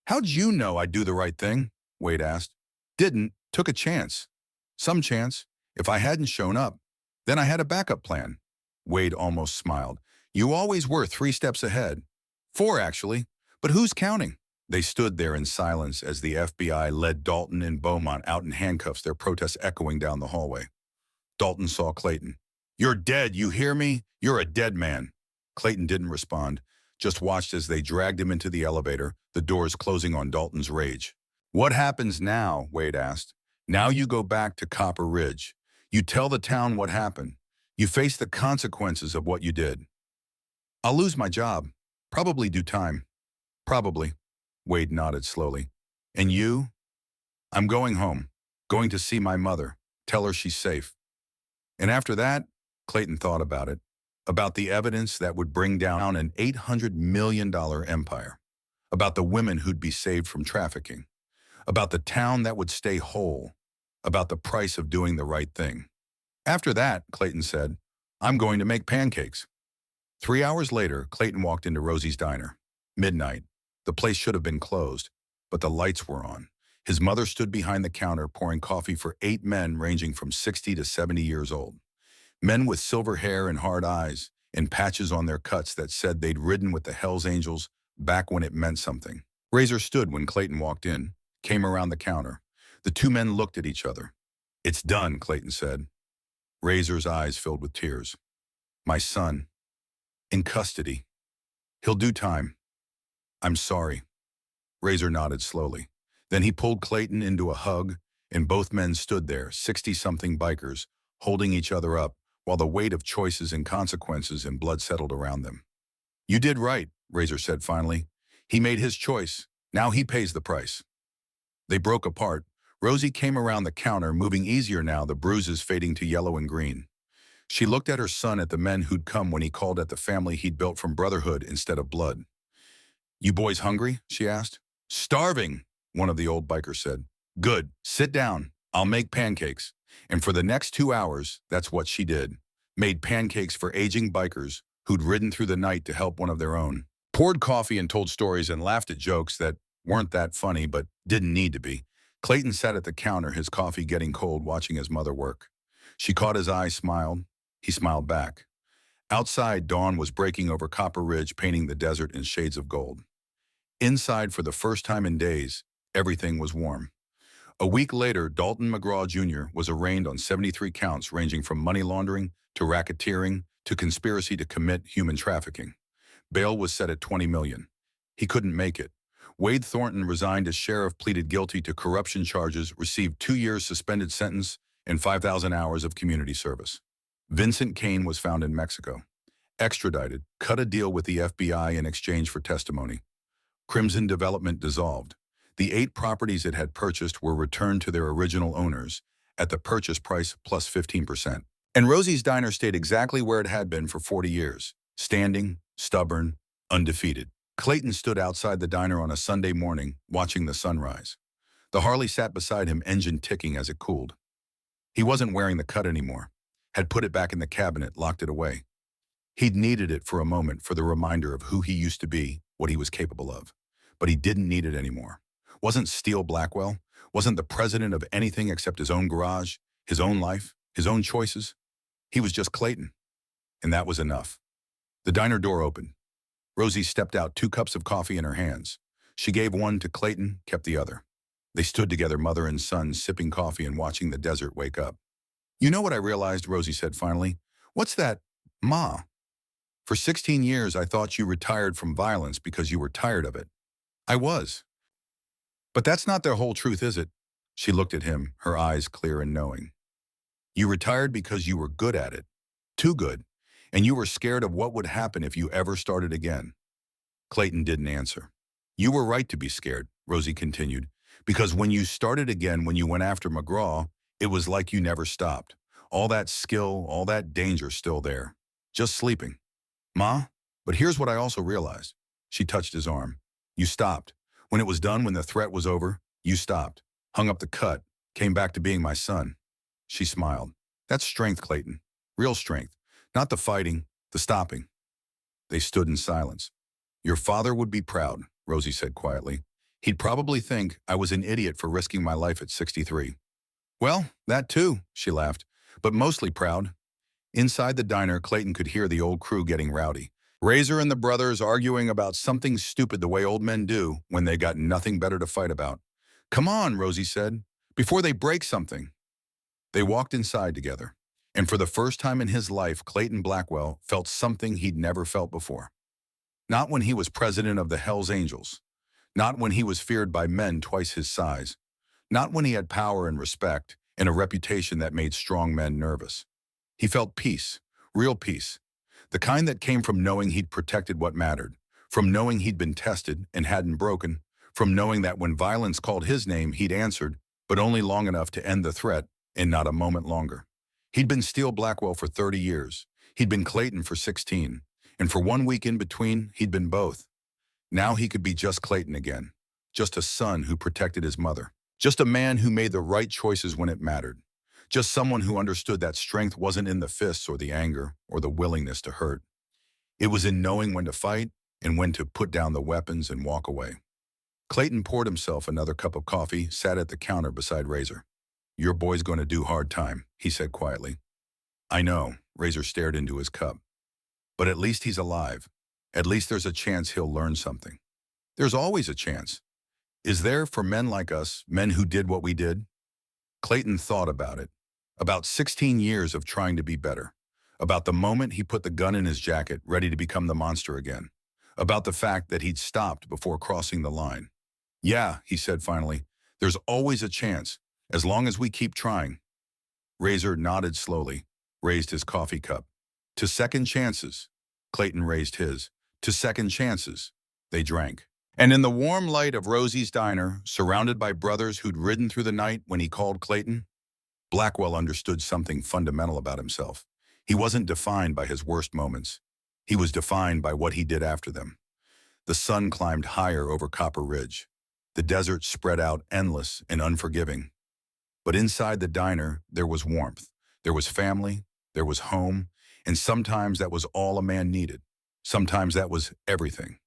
How'd you know I'd do the right thing? Wade asked. Didn't. Took a chance. Some chance. If I hadn't shown up, then I had a backup plan. Wade almost smiled. You always were 3 steps ahead. 4, actually. But who's counting? They stood there in silence as the FBI led Dalton and Beaumont out in handcuffs, their protests echoing down the hallway. Dalton saw Clayton. You're dead, you hear me? You're a dead man. Clayton didn't respond, just watched as they dragged him into the elevator, the doors closing on Dalton's rage. What happens now? Wade asked. Now you go back to Copper Ridge. You tell the town what happened. You face the consequences of what you did. I'll lose my job. Probably do time. Probably. Wade nodded slowly. And you? I'm going home. Going to see my mother. Tell her she's safe. And after that, Clayton thought about it. About the evidence that would bring down an $800 million empire. About the women who'd be saved from trafficking. about the town that would stay whole, about the price of doing the right thing. After that, Clayton said, I'm going to make pancakes. 3 hours later, Clayton walked into Rosie's diner. Midnight. The place should have been closed, but the lights were on. His mother stood behind the counter pouring coffee for 8 men ranging from 60 to 70 years old. Men with silver hair and hard eyes, and patches on their cuts that said they'd ridden with the Hells Angels back when it meant something. Razor stood when Clayton walked in, came around the counter. The 2 men looked at each other. It's done, Clayton said. Razor's eyes filled with tears. My son. In custody. He'll do time. I'm sorry. Razor nodded slowly. Then he pulled Clayton into a hug, and both men stood there, 60-something bikers, holding each other up, while the weight of choices and consequences and blood settled around them. You did right, Razor said finally. He made his choice. Now he pays the price. They broke apart. Rosie came around the counter, moving easier now, the bruises fading to yellow and green. She looked at her son, at the men who'd come when he called at the family he'd built from brotherhood instead of blood. You boys hungry? She asked. Starving, one of the old bikers said. Good, sit down. I'll make pancakes. And for the next 2 hours, that's what she did. Made pancakes for aging bikers who'd ridden through the night to help one of their own. Poured coffee and told stories and laughed at jokes that weren't that funny but didn't need to be. Clayton sat at the counter, his coffee getting cold, watching his mother work. She caught his eye, smiled. He smiled back. Outside, dawn was breaking over Copper Ridge, painting the desert in shades of gold. Inside, for the first time in days, everything was warm. A week later, Dalton McGraw Jr. was arraigned on 73 counts ranging from money laundering to racketeering to conspiracy to commit human trafficking. Bail was set at $20 million. He couldn't make it. Wade Thornton resigned as sheriff, pleaded guilty to corruption charges, received 2 years suspended sentence and 5,000 hours of community service. Vincent Kane was found in Mexico. Extradited, cut a deal with the FBI in exchange for testimony. Crimson Development dissolved. The 8 properties it had purchased were returned to their original owners at the purchase price plus 15%. And Rosie's diner stayed exactly where it had been for 40 years, standing, stubborn, undefeated. Clayton stood outside the diner on a Sunday morning, watching the sunrise. The Harley sat beside him, engine ticking as it cooled. He wasn't wearing the cut anymore, had put it back in the cabinet, locked it away. He'd needed it for a moment, for the reminder of who he used to be, what he was capable of. But he didn't need it anymore. Wasn't Steele Blackwell, wasn't the president of anything except his own garage, his own life, his own choices. He was just Clayton, and that was enough. The diner door opened. Rosie stepped out, 2 cups of coffee in her hands. She gave one to Clayton, kept the other. They stood together, mother and son, sipping coffee and watching the desert wake up. You know what I realized, Rosie said finally? What's that, Ma? For 16 years, I thought you retired from violence because you were tired of it. I was. But that's not the whole truth, is it? She looked at him, her eyes clear and knowing. You retired because you were good at it. Too good. And you were scared of what would happen if you ever started again. Clayton didn't answer. You were right to be scared, Rosie continued, because when you started again, when you went after McGraw, it was like you never stopped. All that skill, all that danger still there. Just sleeping. Ma, but here's what I also realized. She touched his arm. You stopped. When it was done, when the threat was over, you stopped. Hung up the cut. Came back to being my son. She smiled. That's strength, Clayton. Real strength. Not the fighting, the stopping. They stood in silence. Your father would be proud, Rosie said quietly. He'd probably think I was an idiot for risking my life at 63. Well, that too, she laughed, but mostly proud. Inside the diner, Clayton could hear the old crew getting rowdy. Razor and the brothers arguing about something stupid the way old men do when they got nothing better to fight about. Come on, Rosie said, before they break something. They walked inside together. And for the first time in his life, Clayton Blackwell felt something he'd never felt before. Not when he was president of the Hells Angels. Not when he was feared by men twice his size. Not when he had power and respect and a reputation that made strong men nervous. He felt peace, real peace. The kind that came from knowing he'd protected what mattered, from knowing he'd been tested and hadn't broken, from knowing that when violence called his name, he'd answered, but only long enough to end the threat and not a moment longer. He'd been Steele Blackwell for 30 years. He'd been Clayton for 16. And for 1 week in between, he'd been both. Now he could be just Clayton again. just a son who protected his mother, just a man who made the right choices when it mattered, just someone who understood that strength wasn't in the fists or the anger or the willingness to hurt. It was in knowing when to fight and when to put down the weapons and walk away. Clayton poured himself another cup of coffee, sat at the counter beside Razor. "Your boy's going to do hard time," he said quietly. "I know," Razor stared into his cup. "But at least he's alive. At least there's a chance he'll learn something." "There's always a chance. Is there for men like us, men who did what we did?" Clayton thought about it. About 16 years of trying to be better. About the moment he put the gun in his jacket, ready to become the monster again. About the fact that he'd stopped before crossing the line. "Yeah," he said finally, "there's always a chance, as long as we keep trying." Razor nodded slowly, raised his coffee cup. "To second chances." Clayton raised his. "To second chances." They drank. And in the warm light of Rosie's diner, surrounded by brothers who'd ridden through the night when he called Clayton, Blackwell understood something fundamental about himself. He wasn't defined by his worst moments. He was defined by what he did after them. The sun climbed higher over Copper Ridge. The desert spread out endless and unforgiving. But inside the diner, there was warmth. There was family. There was home. And sometimes that was all a man needed. Sometimes that was everything.